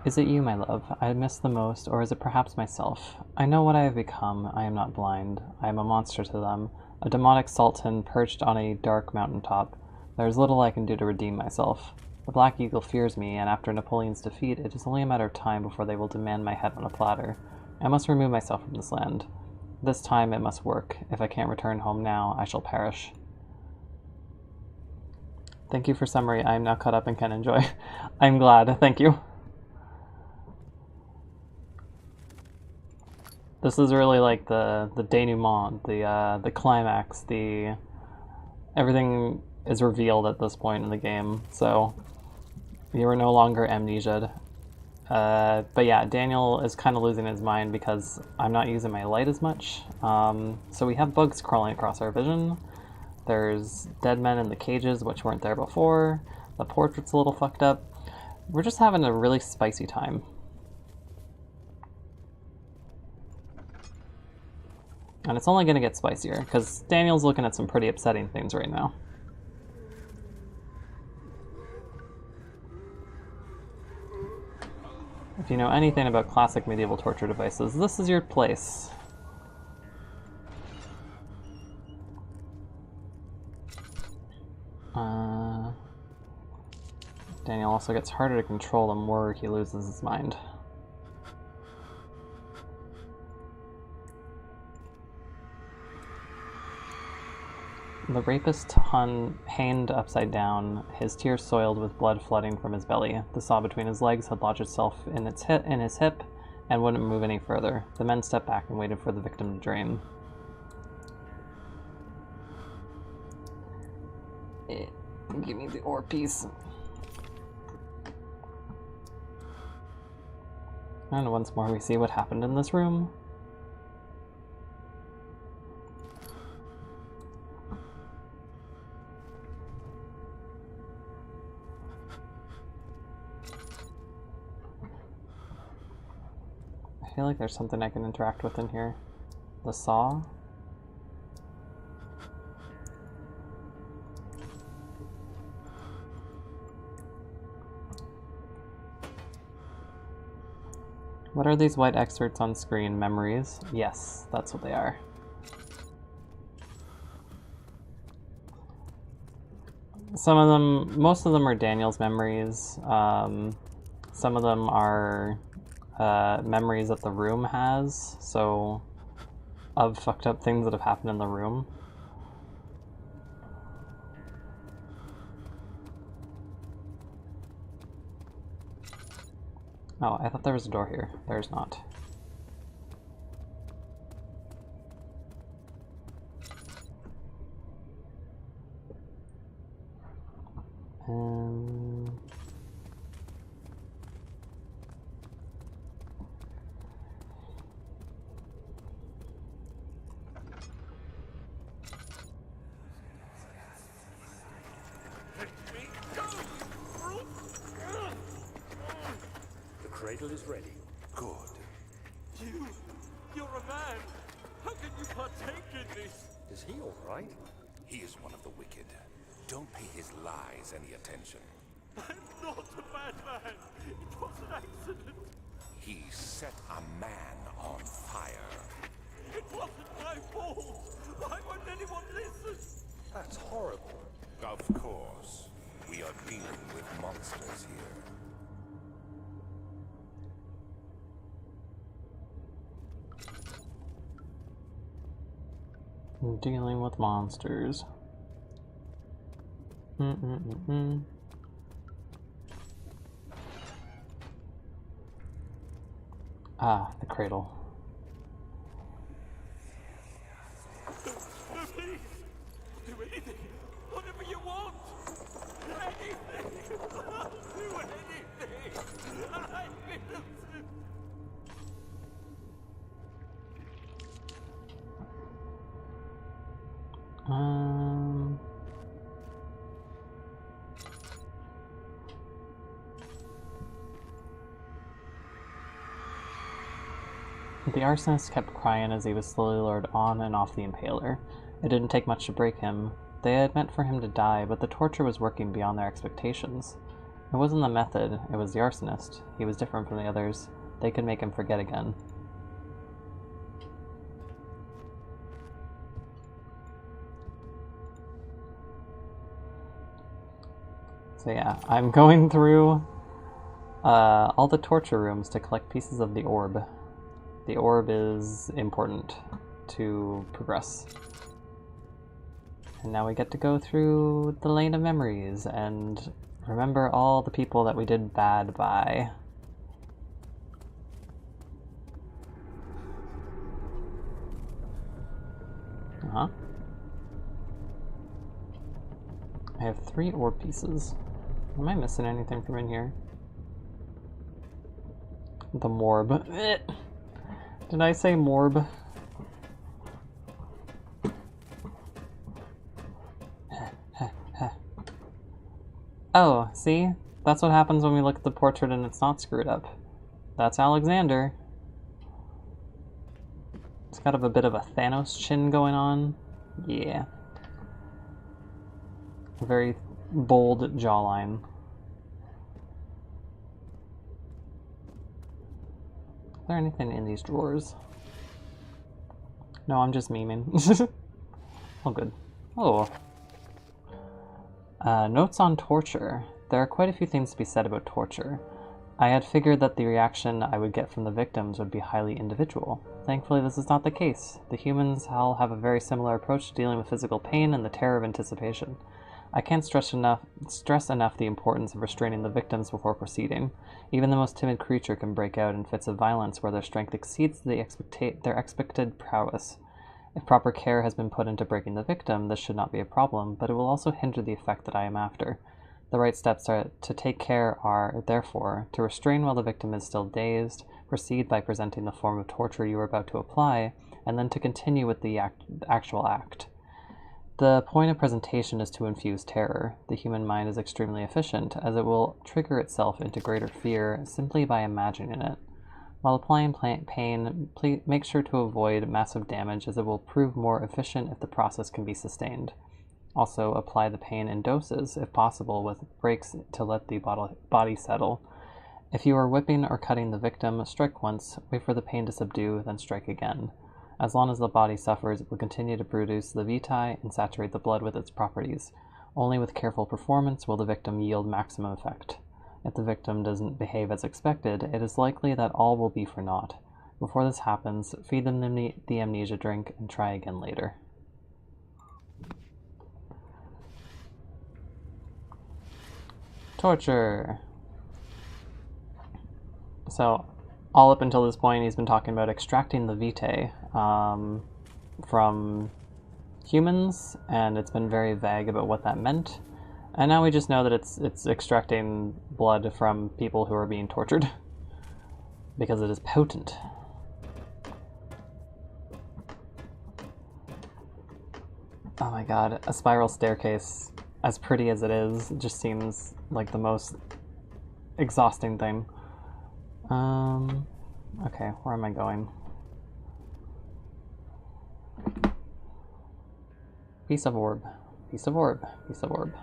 Is it you, my love, I miss the most, or is it perhaps myself? I know what I have become, I am not blind. I am a monster to them, a demonic sultan perched on a dark mountaintop. There is little I can do to redeem myself. The Black Eagle fears me, and after Napoleon's defeat, it is only a matter of time before they will demand my head on a platter. I must remove myself from this land. This time it must work. If I can't return home now, I shall perish. Thank you for summary. I am now caught up and can enjoy. I'm glad. Thank you. This is really like the denouement, the climax, everything is revealed at this point in the game. So you are no longer amnesia'd. But yeah, Daniel is kind of losing his mind because I'm not using my light as much. So we have bugs crawling across our vision. There's dead men in the cages, which weren't there before. The portrait's a little fucked up. We're just having a really spicy time. And it's only going to get spicier, because Daniel's looking at some pretty upsetting things right now. If you know anything about classic medieval torture devices, this is your place. Daniel also gets harder to control the more he loses his mind. The rapist hanged upside down, his tears soiled with blood flooding from his belly. The saw between his legs had lodged itself in his hip and wouldn't move any further. The men stepped back and waited for the victim to drain. Give me the ore piece. And once more we see what happened in this room. I feel like there's something I can interact with in here. The saw? What are these white excerpts on screen? Memories? Yes, that's what they are. Some of them, most of them are Daniel's memories. Some of them are memories that the room has, so of fucked up things that have happened in the room. Oh, I thought there was a door here. There's not. The cradle is ready. Good. You're a man! How can you partake in this? Is he all right? He is one of the wicked. Don't pay his lies any attention. I'm not a bad man! It was an accident! He set a man on fire. It wasn't my fault! Why won't anyone listen? That's horrible. Of course. We are dealing with monsters here. Dealing with monsters. Ah, the cradle. Please, do anything, whatever you want. Anything, I'll do anything. I'm innocent. The arsonist kept crying as he was slowly lured on and off the impaler. It didn't take much to break him. They had meant for him to die, but the torture was working beyond their expectations. It wasn't the method, it was the arsonist. He was different from the others. They could make him forget again. So yeah, I'm going through all the torture rooms to collect pieces of the orb. The orb is important to progress. And now we get to go through the Lane of Memories and remember all the people that we did bad by. Uh-huh. I have 3 orb pieces. Am I missing anything from in here? The morb. Did I say morb? Oh, see? That's what happens when we look at the portrait and it's not screwed up. That's Alexander. It's got a bit of a Thanos chin going on. Yeah. A very bold jawline. Is there anything in these drawers? No, I'm just memeing. All good. Oh. Notes on torture. There are quite a few things to be said about torture. I had figured that the reaction I would get from the victims would be highly individual. Thankfully, this is not the case. The humans all have a very similar approach to dealing with physical pain and the terror of anticipation. I can't stress enough the importance of restraining the victims before proceeding. Even the most timid creature can break out in fits of violence where their strength exceeds their expected prowess. If proper care has been put into breaking the victim, this should not be a problem, but it will also hinder the effect that I am after. The right steps to take care are, therefore, to restrain while the victim is still dazed, proceed by presenting the form of torture you are about to apply, and then to continue with the actual act. The point of presentation is to infuse terror. The human mind is extremely efficient, as it will trigger itself into greater fear simply by imagining it. While applying pain, please make sure to avoid massive damage, as it will prove more efficient if the process can be sustained. Also, apply the pain in doses, if possible, with breaks to let the body settle. If you are whipping or cutting the victim, strike once, wait for the pain to subdue, then strike again. As long as the body suffers, it will continue to produce the vitae and saturate the blood with its properties. Only with careful performance will the victim yield maximum effect. If the victim doesn't behave as expected, it is likely that all will be for naught. Before this happens, feed them the amnesia drink and try again later. Torture. So, all up until this point, he's been talking about extracting the vitae from humans, and it's been very vague about what that meant. And now we just know that it's extracting blood from people who are being tortured because it is potent. Oh my god, a spiral staircase, as pretty as it is, just seems like the most exhausting thing. Okay, where am I going? Piece of orb. Piece of orb. Piece of orb.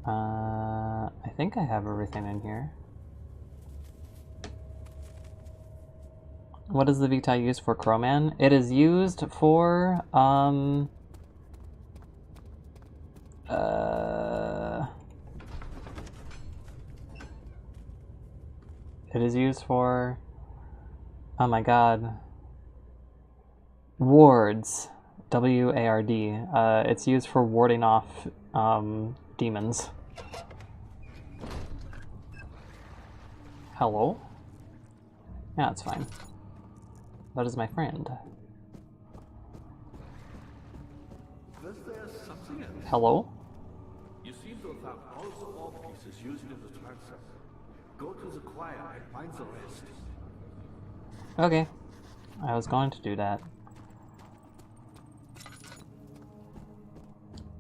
I think I have everything in here. What is the Vitae used for, Crowman? It is used for, it is used for, oh my god, wards. W-A-R-D. It's used for warding off, demons. Hello? Yeah, it's fine. That is my friend. Was there something else? Hello? You seem to have found all the ore pieces used in the transfer. Go to the choir and find the rest. Okay. I was going to do that.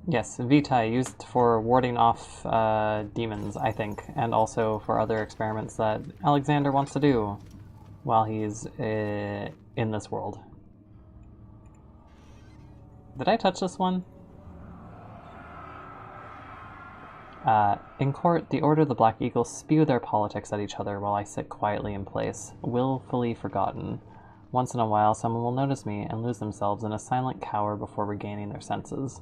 Yes, Vitae used for warding off demons, I think, and also for other experiments that Alexander wants to do while he's in this world. Did I touch this one? In court, the Order of the Black Eagle spew their politics at each other while I sit quietly in place, willfully forgotten. Once in a while, someone will notice me and lose themselves in a silent cower before regaining their senses.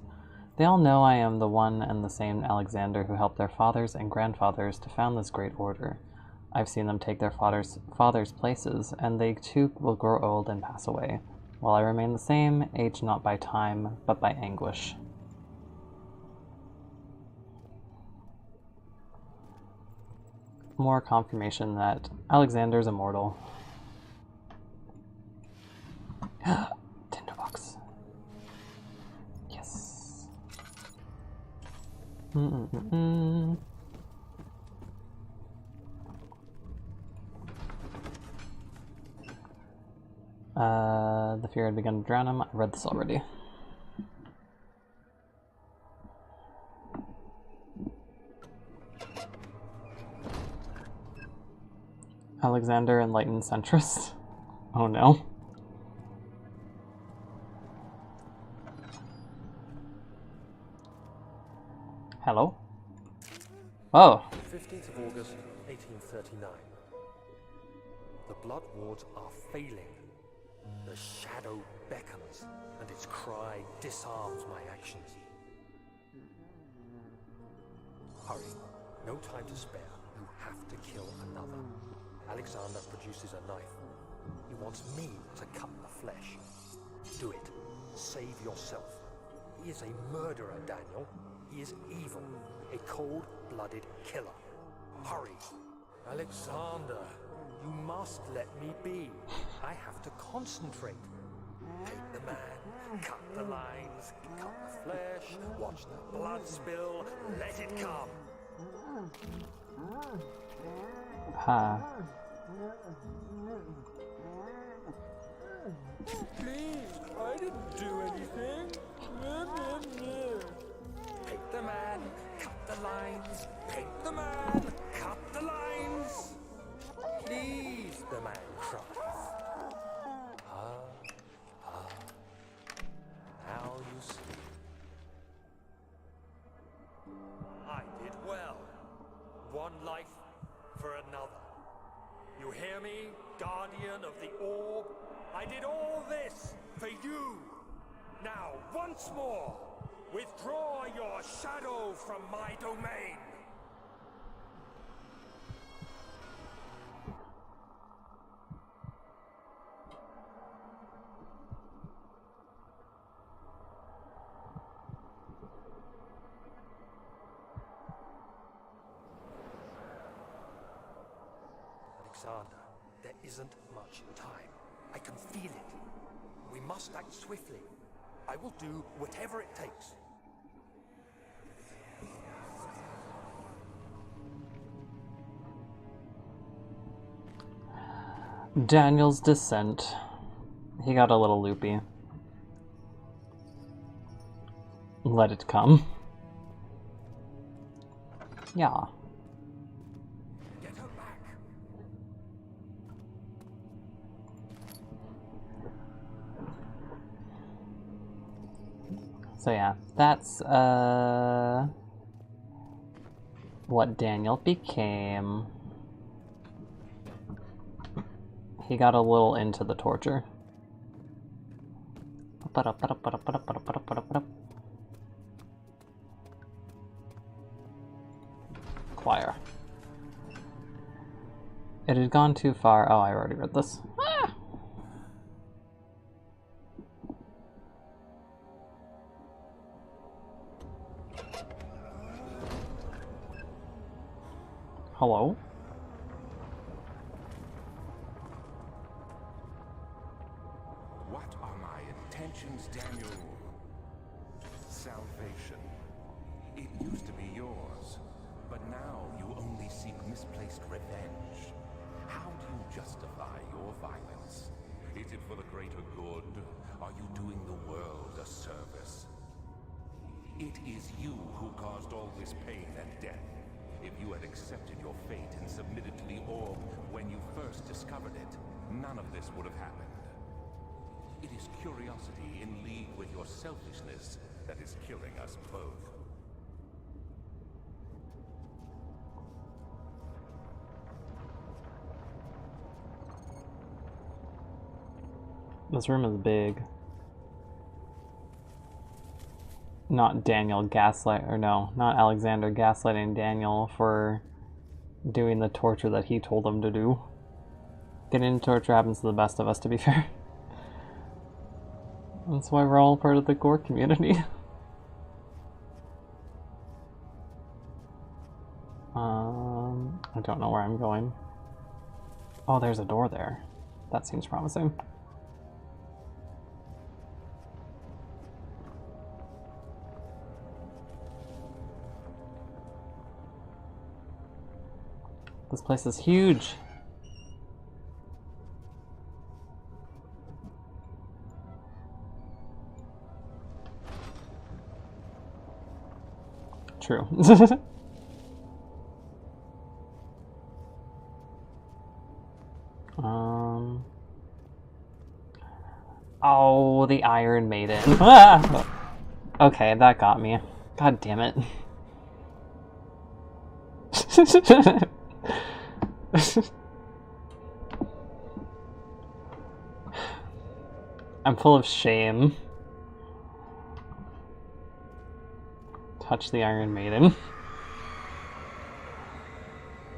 They all know I am the one and the same Alexander who helped their fathers and grandfathers to found this great order. I've seen them take their fathers' places, and they too will grow old and pass away, while I remain the same, aged not by time, but by anguish. More confirmation that Alexander's immortal. Tinderbox. Yes. The fear had begun to drown him. I read this already. Alexander, enlightened centrist. Oh no. Hello? Oh. 15th of August, 1839. The blood wards are failing. The shadow beckons, and its cry disarms my actions. Hurry. No time to spare. You have to kill another. Alexander produces a knife. He wants me to cut the flesh. Do it. Save yourself. He is a murderer, Daniel. He is evil. A cold-blooded killer. Hurry. Alexander, you must let me be. I have to concentrate. Take the man, cut the lines, cut the flesh, watch the blood spill, let it come. Please, I didn't do anything. Take the man, cut the lines. Take the man, cut the lines. Please, the man cries. Now you see. I did well. One life for another. You hear me, guardian of the orb? I did all this for you. Now, once more, withdraw your shadow from my domain. Alexander, there isn't much time. I can feel it. We must act swiftly. I will do whatever it takes. Daniel's descent. He got a little loopy. Let it come. Yeah. Get her back. So yeah, that's what Daniel became. He got a little into the torture. Choir. It had gone too far. Oh, I already read this. Ah! Hello? What are my intentions, Daniel? Salvation. It used to be yours, but now you only seek misplaced revenge. How do you justify your violence? Is it for the greater good? Are you doing the world a service? It is you who caused all this pain and death. If you had accepted your fate and submitted to the orb when you first discovered it, none of this would have happened. It is curiosity in league with your selfishness that is killing us both. This room is big. Not Daniel gaslight, or no, not Alexander gaslighting Daniel for doing the torture that he told him to do. Getting into torture happens to the best of us, to be fair. That's why we're all part of the gore community. I don't know where I'm going. Oh, there's a door there. That seems promising. This place is huge. True. Oh, the Iron Maiden. Ah! Okay, that got me. God damn it. I'm full of shame. Touch the Iron Maiden.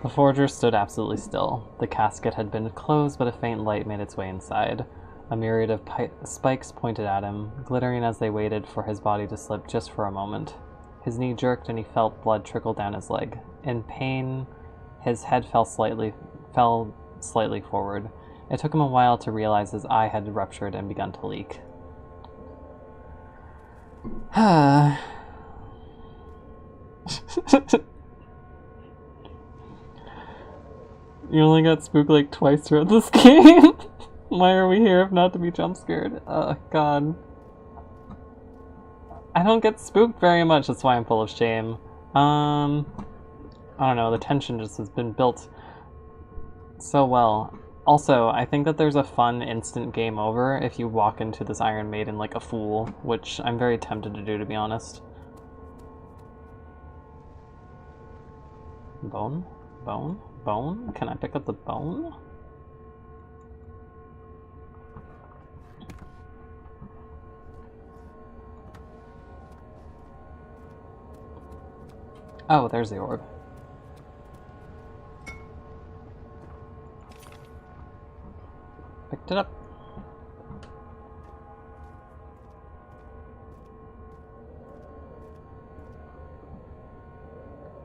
The forger stood absolutely still. The casket had been closed, but a faint light made its way inside. A myriad of spikes pointed at him, glittering as they waited for his body to slip just for a moment. His knee jerked and he felt blood trickle down his leg. In pain, his head fell slightly forward. It took him a while to realize his eye had ruptured and begun to leak. You only got spooked like twice throughout this game. Why are we here if not to be jump scared? Oh, God. I don't get spooked very much, that's why I'm full of shame. I don't know, the tension just has been built so well. Also, I think that there's a fun instant game over if you walk into this Iron Maiden like a fool, which I'm very tempted to do, to be honest. Bone? Bone? Bone? Can I pick up the bone? Oh, there's the orb. Picked it up.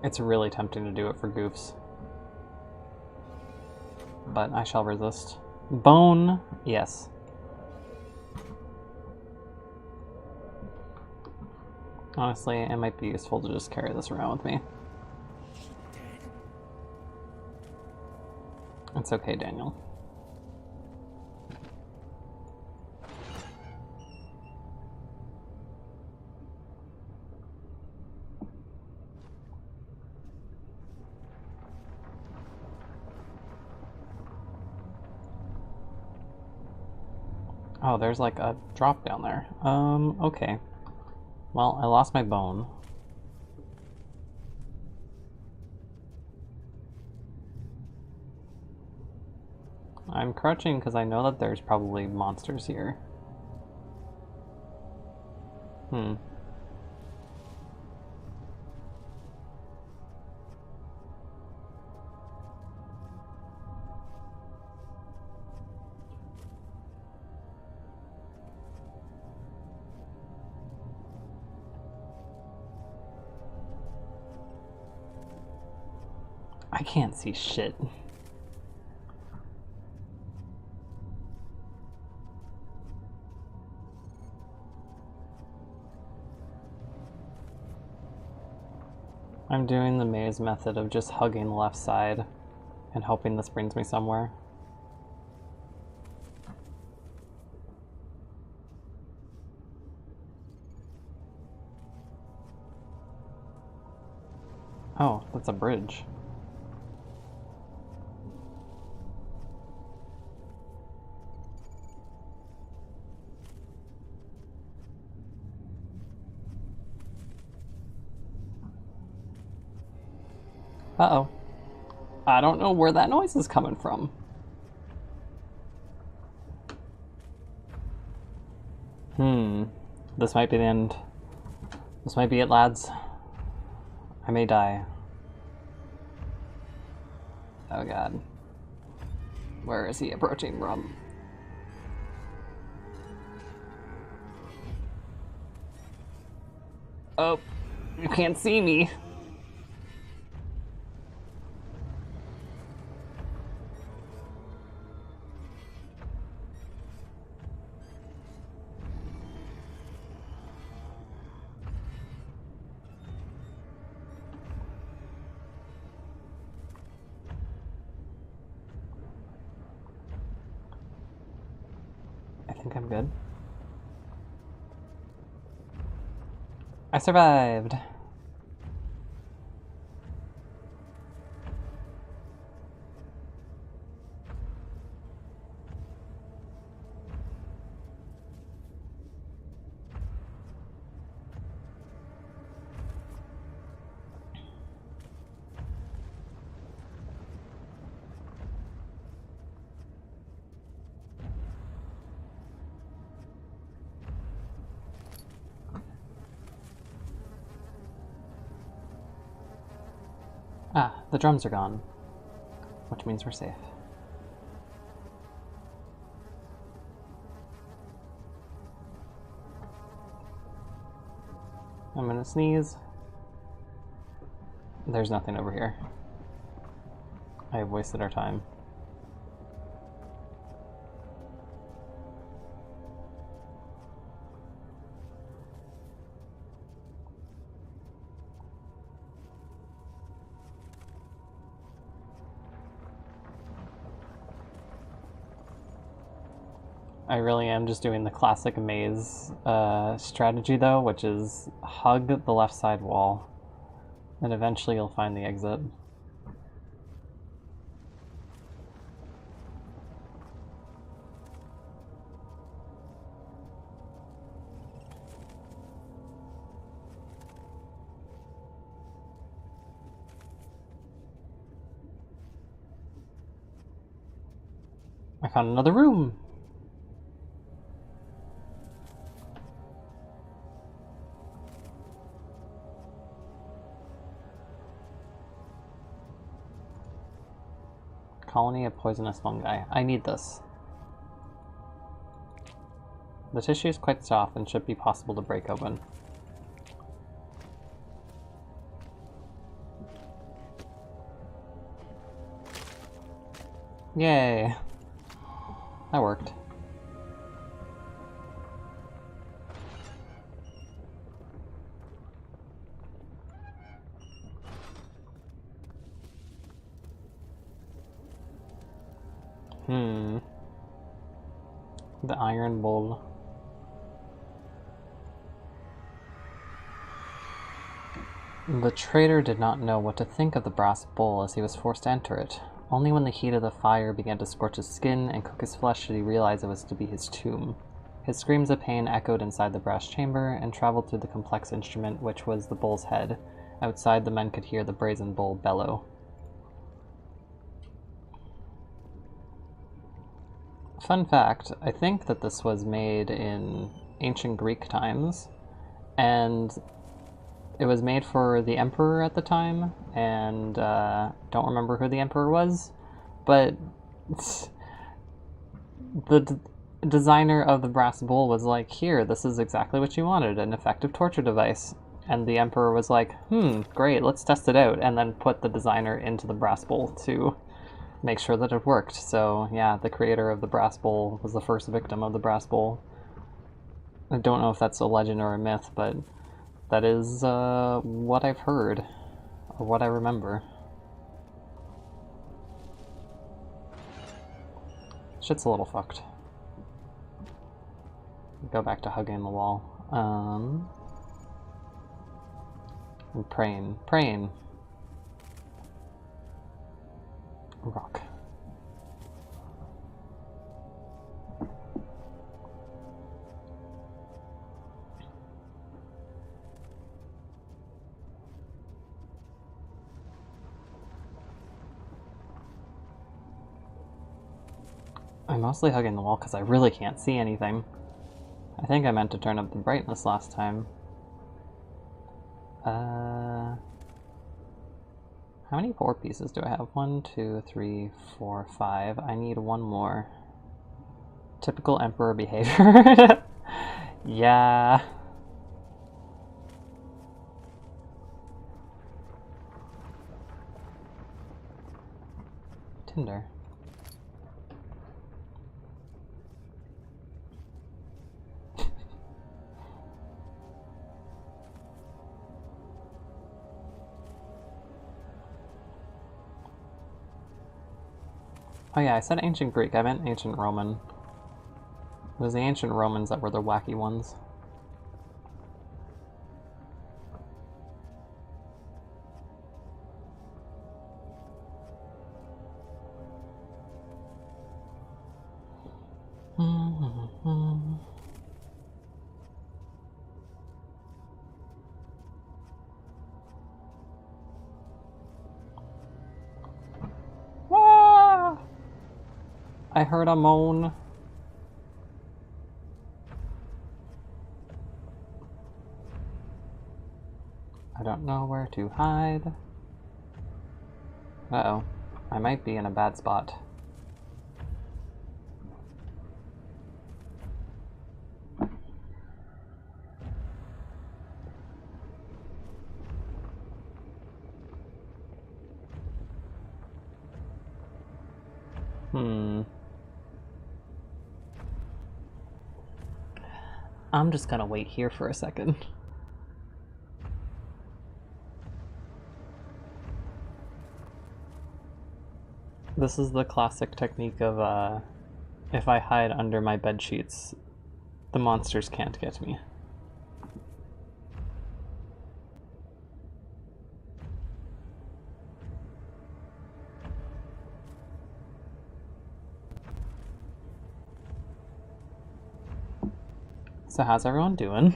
It's really tempting to do it for goofs. But I shall resist. Bone, yes. Honestly, it might be useful to just carry this around with me. It's okay, Daniel. Oh, there's like a drop down there. Okay. Well, I lost my bone. I'm crouching because I know that there's probably monsters here. I can't see shit. I'm doing the maze method of just hugging the left side and hoping this brings me somewhere. Oh, that's a bridge. Uh-oh. I don't know where that noise is coming from. This might be the end. This might be it, lads. I may die. Oh god. Where is he approaching from? Oh, you can't see me. I think I'm good. I survived. Ah, the drums are gone, which means we're safe. I'm gonna sneeze. There's nothing over here. I have wasted our time. I really am just doing the classic maze strategy though, which is hug the left side wall, and eventually you'll find the exit. I found another room! Colony of poisonous fungi. I need this. The tissue is quite soft and should be possible to break open. Yay! That worked. The iron bowl. The traitor did not know what to think of the brass bowl as he was forced to enter it. Only when the heat of the fire began to scorch his skin and cook his flesh did he realize it was to be his tomb. His screams of pain echoed inside the brass chamber and traveled through the complex instrument which was the bull's head. Outside, the men could hear the brazen bull bellow. fun fact, I think that this was made in ancient Greek times, and it was made for the emperor at the time, and don't remember who the emperor was, but the designer of the brass bowl was like, here, this is exactly what you wanted, an effective torture device. And the emperor was like, great, let's test it out, and then put the designer into the brass bowl to make sure that it worked. So yeah, the creator of the brass bowl was the first victim of the brass bowl. I don't know if that's a legend or a myth, but that is what I've heard, or what I remember. Shit's a little fucked. Go back to hugging the wall. And praying. Rock. I'm mostly hugging the wall because I really can't see anything. I think I meant to turn up the brightness last time. How many 4 pieces do I have? 1, 2, 3, 4, 5. I need one more. Typical emperor behavior. Yeah. Tinder. Oh yeah, I said ancient Greek, I meant ancient Roman. It was the ancient Romans that were the wacky ones. I heard a moan. I don't know where to hide. Uh-oh. I might be in a bad spot. I'm just gonna wait here for a second. This is the classic technique of, if I hide under my bed sheets, the monsters can't get me. So how's everyone doing?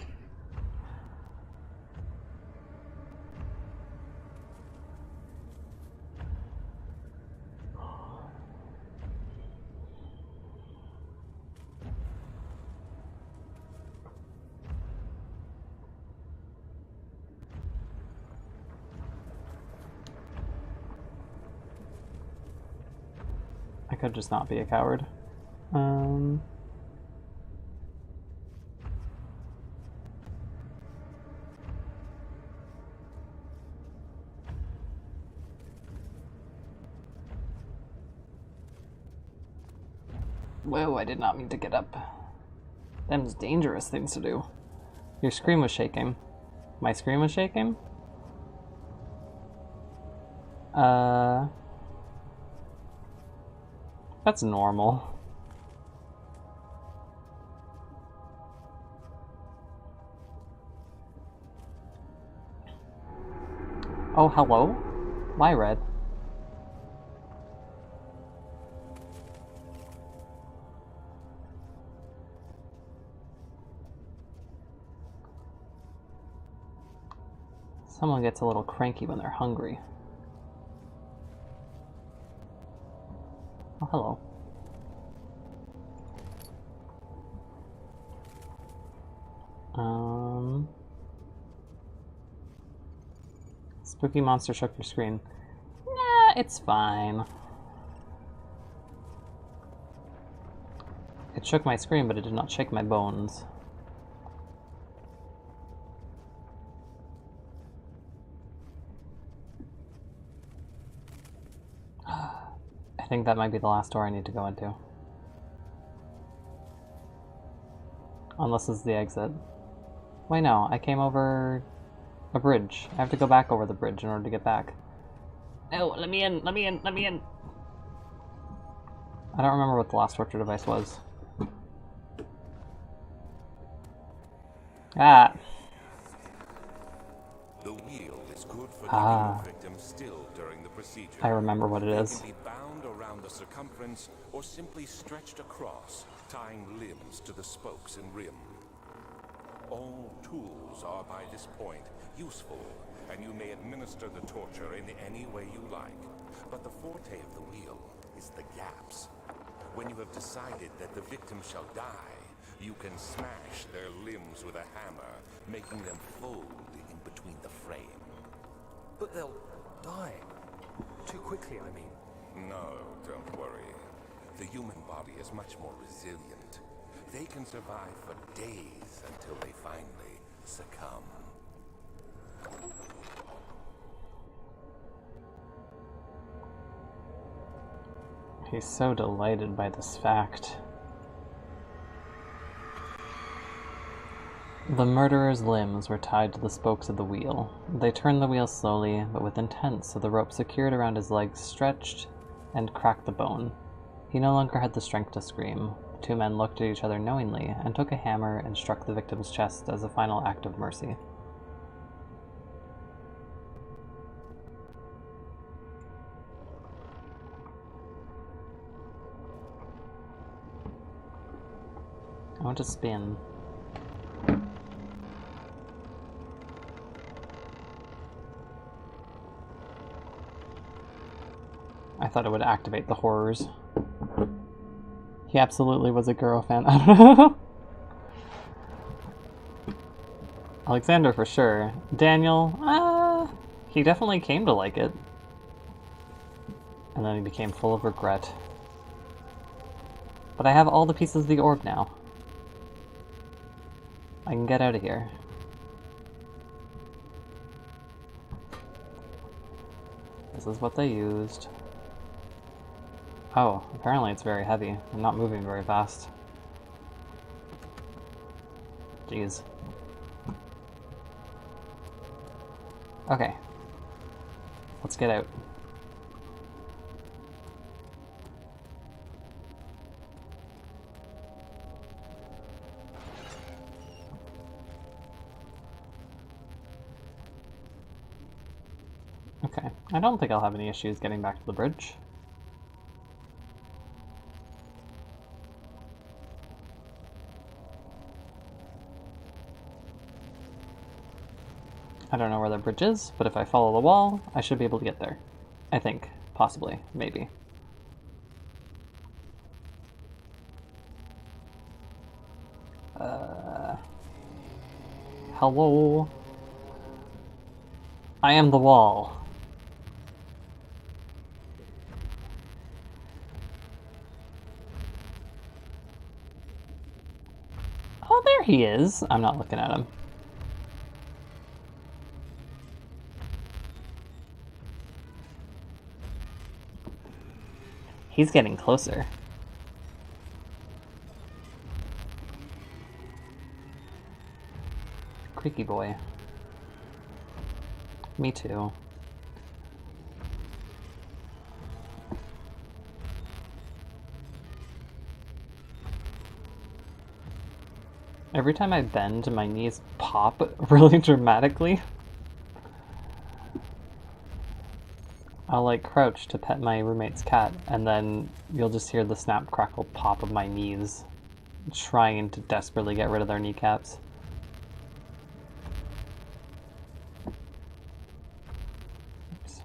I could just not be a coward. Whoa, I did not mean to get up. Them's dangerous things to do. Your screen was shaking. My screen was shaking? That's normal. Oh, hello? Why red? Someone gets a little cranky when they're hungry. Oh, hello. Spooky monster shook your screen. Nah, it's fine. It shook my screen, but it did not shake my bones. I think that might be the last door I need to go into. Unless it's the exit. Wait, no, I came over a bridge. I have to go back over the bridge in order to get back. No, let me in, let me in, let me in! I don't remember what the last torture device was. Ah! The wheel is good for keeping your victim still during the procedure. I remember what it It is. can be bound around the circumference or simply stretched across, tying limbs to the spokes and rim. All tools are by this point useful, and you may administer the torture in any way you like. But the forte of the wheel is the gaps. When you have decided that the victim shall die, you can smash their limbs with a hammer, making them fold in between the frame. But they'll die. Too quickly, I mean. No, don't worry. The human body is much more resilient. They can survive for days until they finally succumb. He's so delighted by this fact. The murderer's limbs were tied to the spokes of the wheel. They turned the wheel slowly, but with intent, so the rope secured around his legs stretched and cracked the bone. He no longer had the strength to scream. The two men looked at each other knowingly and took a hammer and struck the victim's chest as a final act of mercy. I want to spin. I thought it would activate the horrors. He absolutely was a Guro fan. Alexander for sure. Daniel, he definitely came to like it. And then he became full of regret. But I have all the pieces of the orb now. I can get out of here. This is what they used. Oh, apparently it's very heavy. I'm not moving very fast. Jeez. Okay. Let's get out. Okay. I don't think I'll have any issues getting back to the bridge. I don't know where the bridge is, but if I follow the wall, I should be able to get there. I think. Possibly. Maybe. Hello? I am the wall. Oh, there he is. I'm not looking at him. He's getting closer. Creaky boy. Me too. Every time I bend, my knees pop really dramatically. I'll like crouch to pet my roommate's cat, and then you'll just hear the snap crackle pop of my knees, trying to desperately get rid of their kneecaps. Oops.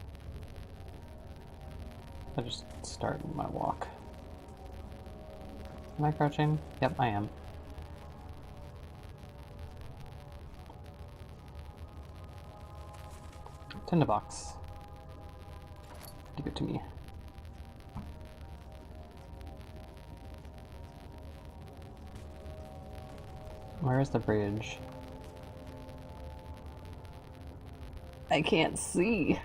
I just start my walk. Am I crouching? Yep, I am. Tinderbox. Give it to me. Where is the bridge? I can't see.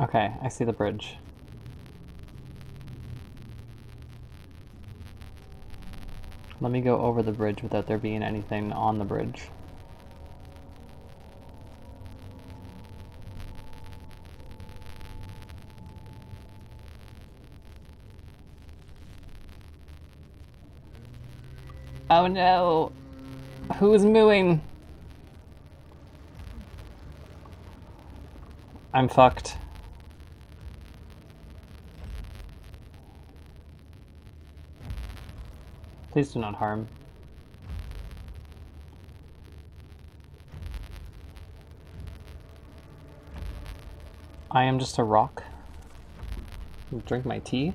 Okay, I see the bridge. Let me go over the bridge without there being anything on the bridge. Oh no! Who's mooing? I'm fucked. Please do not harm. I am just a rock. Drink my tea.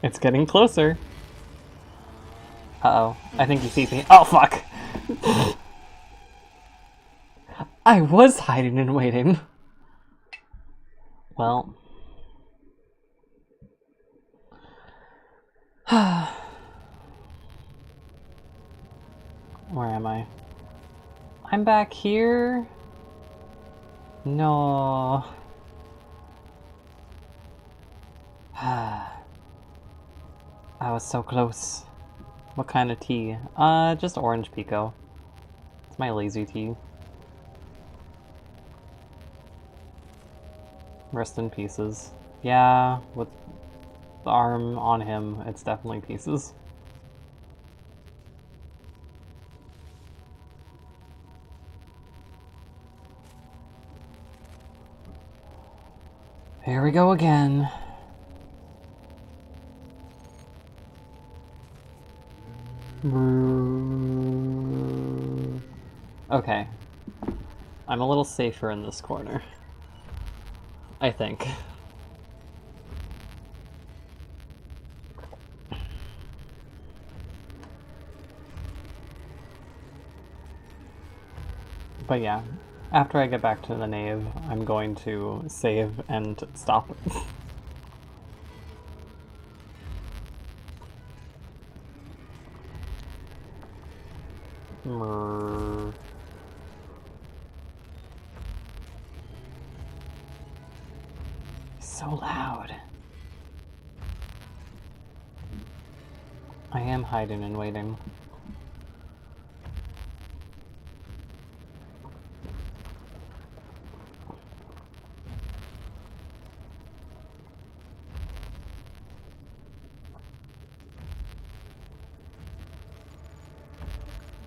It's getting closer. Uh-oh. I think he sees me. Oh, fuck! I was hiding and waiting. Well. Where am I? I'm back here? No. I was so close. What kind of tea? Just orange pico. It's my lazy tea. Rest in pieces. Yeah, with the arm on him, it's definitely pieces. Here we go again. Okay. I'm a little safer in this corner. I think. But yeah, after I get back to the nave, I'm going to save and stop. So loud. I am hiding and waiting.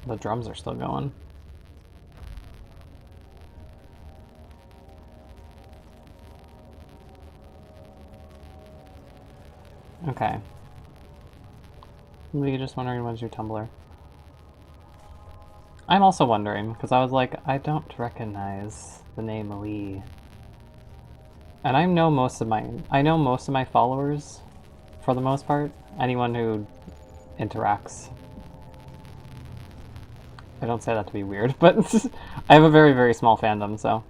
The drums are still going. Okay. Were you just wondering when's your Tumblr? I'm also wondering, because I was like, I don't recognize the name Lee. And I know most of my followers, for the most part. Anyone who interacts. I don't say that to be weird, but I have a very, very small fandom, so.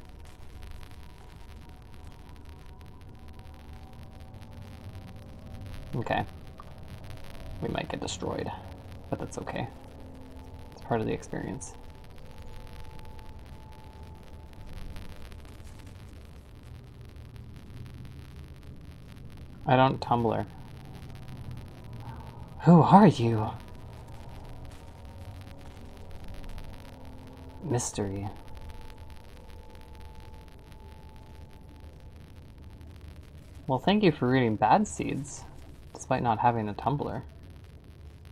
Okay. We might get destroyed, but that's okay. It's part of the experience. I don't Tumblr. Who are you? Mystery. Well, thank you for reading Bad Seeds, despite not having a Tumblr.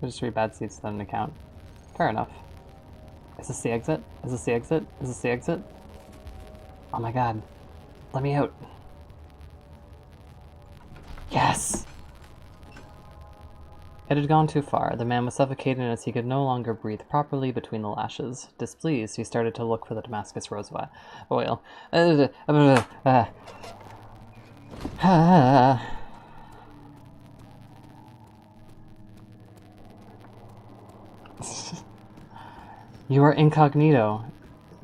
I just read Bad Seeds without an account. Fair enough. Is this the exit? Is this the exit? Is this the exit? Oh my god. Let me out. Yes! It had gone too far. The man was suffocating as he could no longer breathe properly between the lashes. Displeased, he started to look for the Damascus rose oil. You are incognito.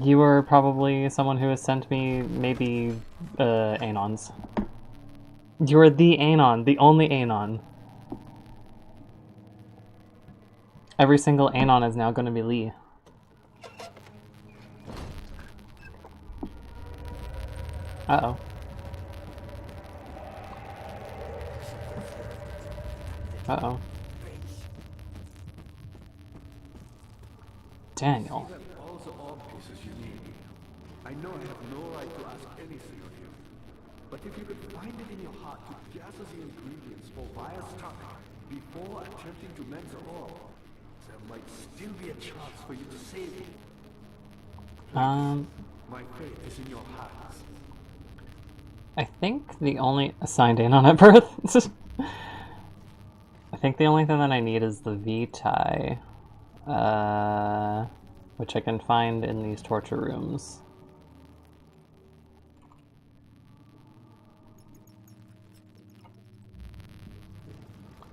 You are probably someone who has sent me, maybe, Anons. You are the Anon, the only Anon. Every single Anon is now going to be Lee. Uh-oh. Uh-oh. Daniel. All the arm pieces you need. I know I have no right to ask anything of you, but if you could find it in your heart to gather the ingredients for Vire's stomach before attempting to mend the orb, there might still be a chance for you to save it. My faith is in your hands. I think the only assigned Anon at birth. I think the only thing that I need is the V-tie. Which I can find in these torture rooms.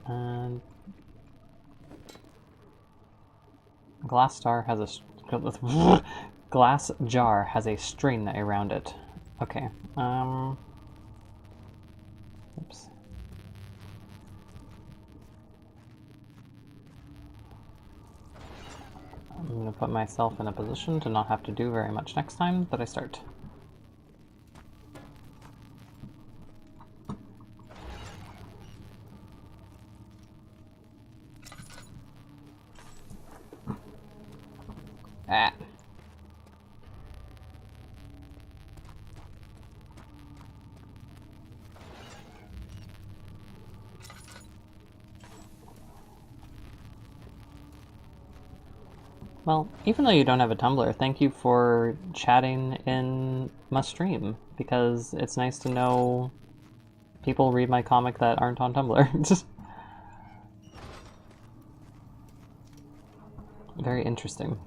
And glass jar has a glass jar has a string around it. Okay. Oops. I'm going to put myself in a position to not have to do very much next time that I start. Ah. Well, even though you don't have a Tumblr, thank you for chatting in my stream, because it's nice to know people read my comic that aren't on Tumblr. Very interesting.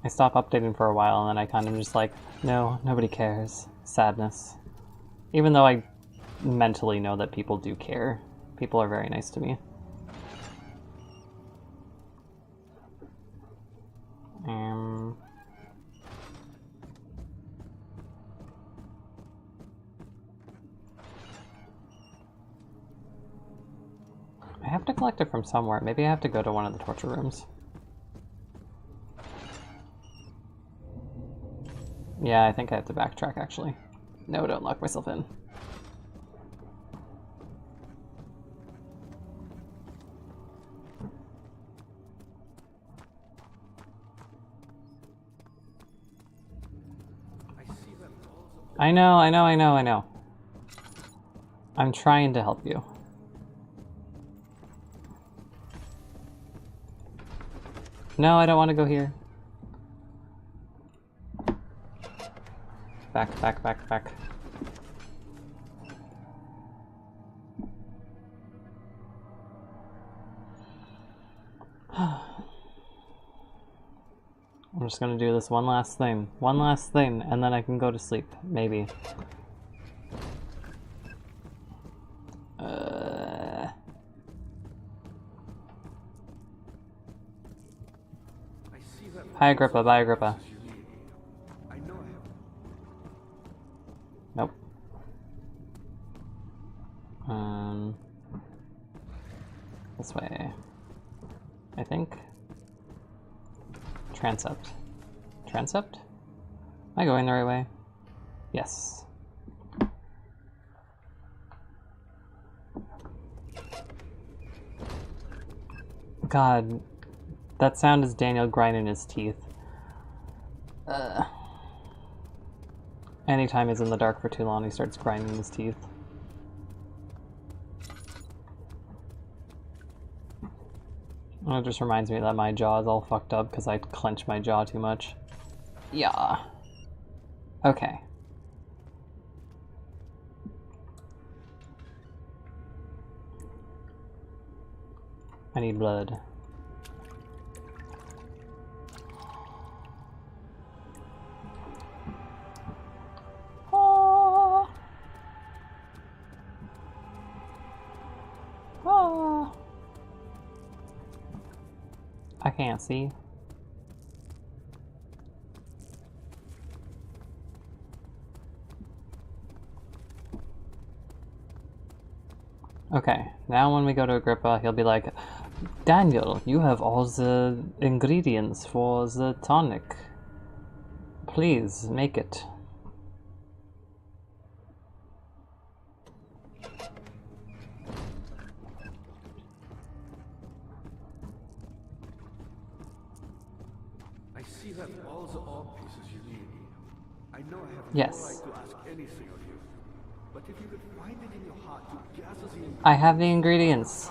I stopped updating for a while, and then I kind of just like, no, nobody cares. Sadness. Even though I mentally know that people do care. People are very nice to me. I have to collect it from somewhere. Maybe I have to go to one of the torture rooms. Yeah, I think I have to backtrack, actually. No, don't lock myself in. I know. I'm trying to help you. No, I don't want to go here. Back. I'm just gonna do this one last thing, and then I can go to sleep, maybe. Hi Agrippa, bye Agrippa. Nope. This way. I think. Transept. Transept? Am I going the right way? Yes. God, that sound is Daniel grinding his teeth. Anytime he's in the dark for too long, he starts grinding his teeth. And it just reminds me that my jaw is all fucked up because I clench my jaw too much. Yeah. Okay. I need blood. Ah. Ah. I can't see. Okay, now when we go to Agrippa, he'll be like, Daniel, you have all the ingredients for the tonic. Please, make it. I see you have all the ore pieces you need. I know I have Yes. no right to ask anything of you, but if you could find it in your heart to gather the ingredients I have the ingredients.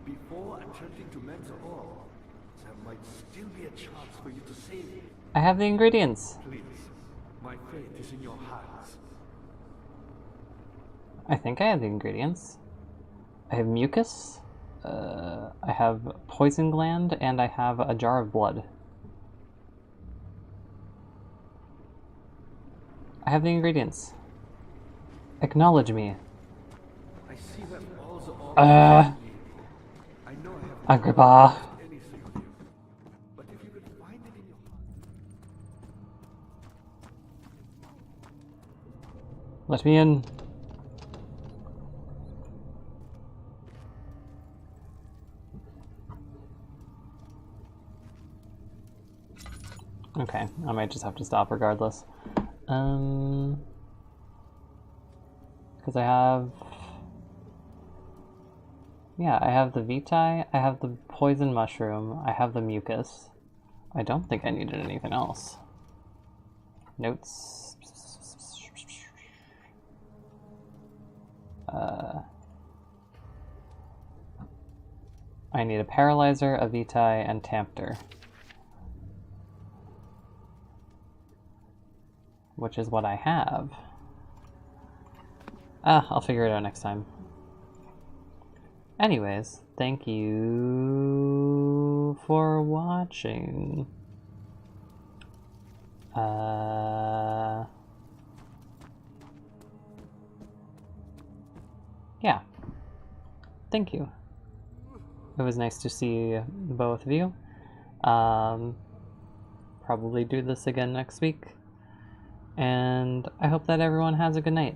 before attempting to melt the ore, there might still be a chance for you to save it. I have the ingredients. Please, my fate is in your hands. I think I have the ingredients. I have mucus, I have poison gland, and I have a jar of blood. I have the ingredients. Acknowledge me. I see you have all the ore Uh. pieces you need. I know I have Agrippa. no right to ask anything of you, but if you could find it in your heart. Let me in. Okay, I might just have to stop regardless. Because I have... Yeah, I have the vitae, I have the poison mushroom, I have the mucus. I don't think I needed anything else. Notes. I need a paralyzer, a vitae, and Tampter. Which is what I have. I'll figure it out next time. Anyways, thank you for watching. Yeah. Thank you. It was nice to see both of you. Probably do this again next week. And I hope that everyone has a good night.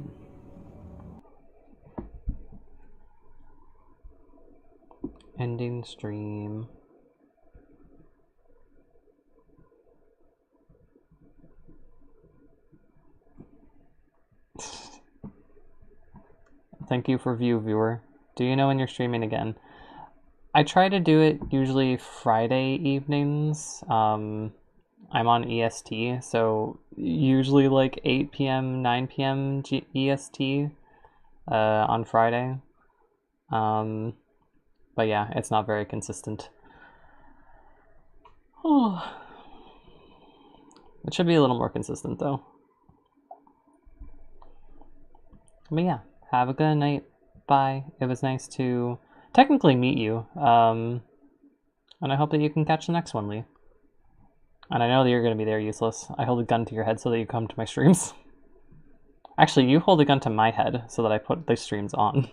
Ending stream. Thank you for viewer. Do you know when you're streaming again? I try to do it usually Friday evenings. I'm on EST, so usually like 8 p.m., 9 p.m. EST on Friday. But yeah, it's not very consistent. Oh. It should be a little more consistent though. But yeah, have a good night. Bye. It was nice to technically meet you. And I hope that you can catch the next one, Lee. And I know that you're going to be there, Useless. I hold a gun to your head so that you come to my streams. Actually, you hold a gun to my head so that I put the streams on.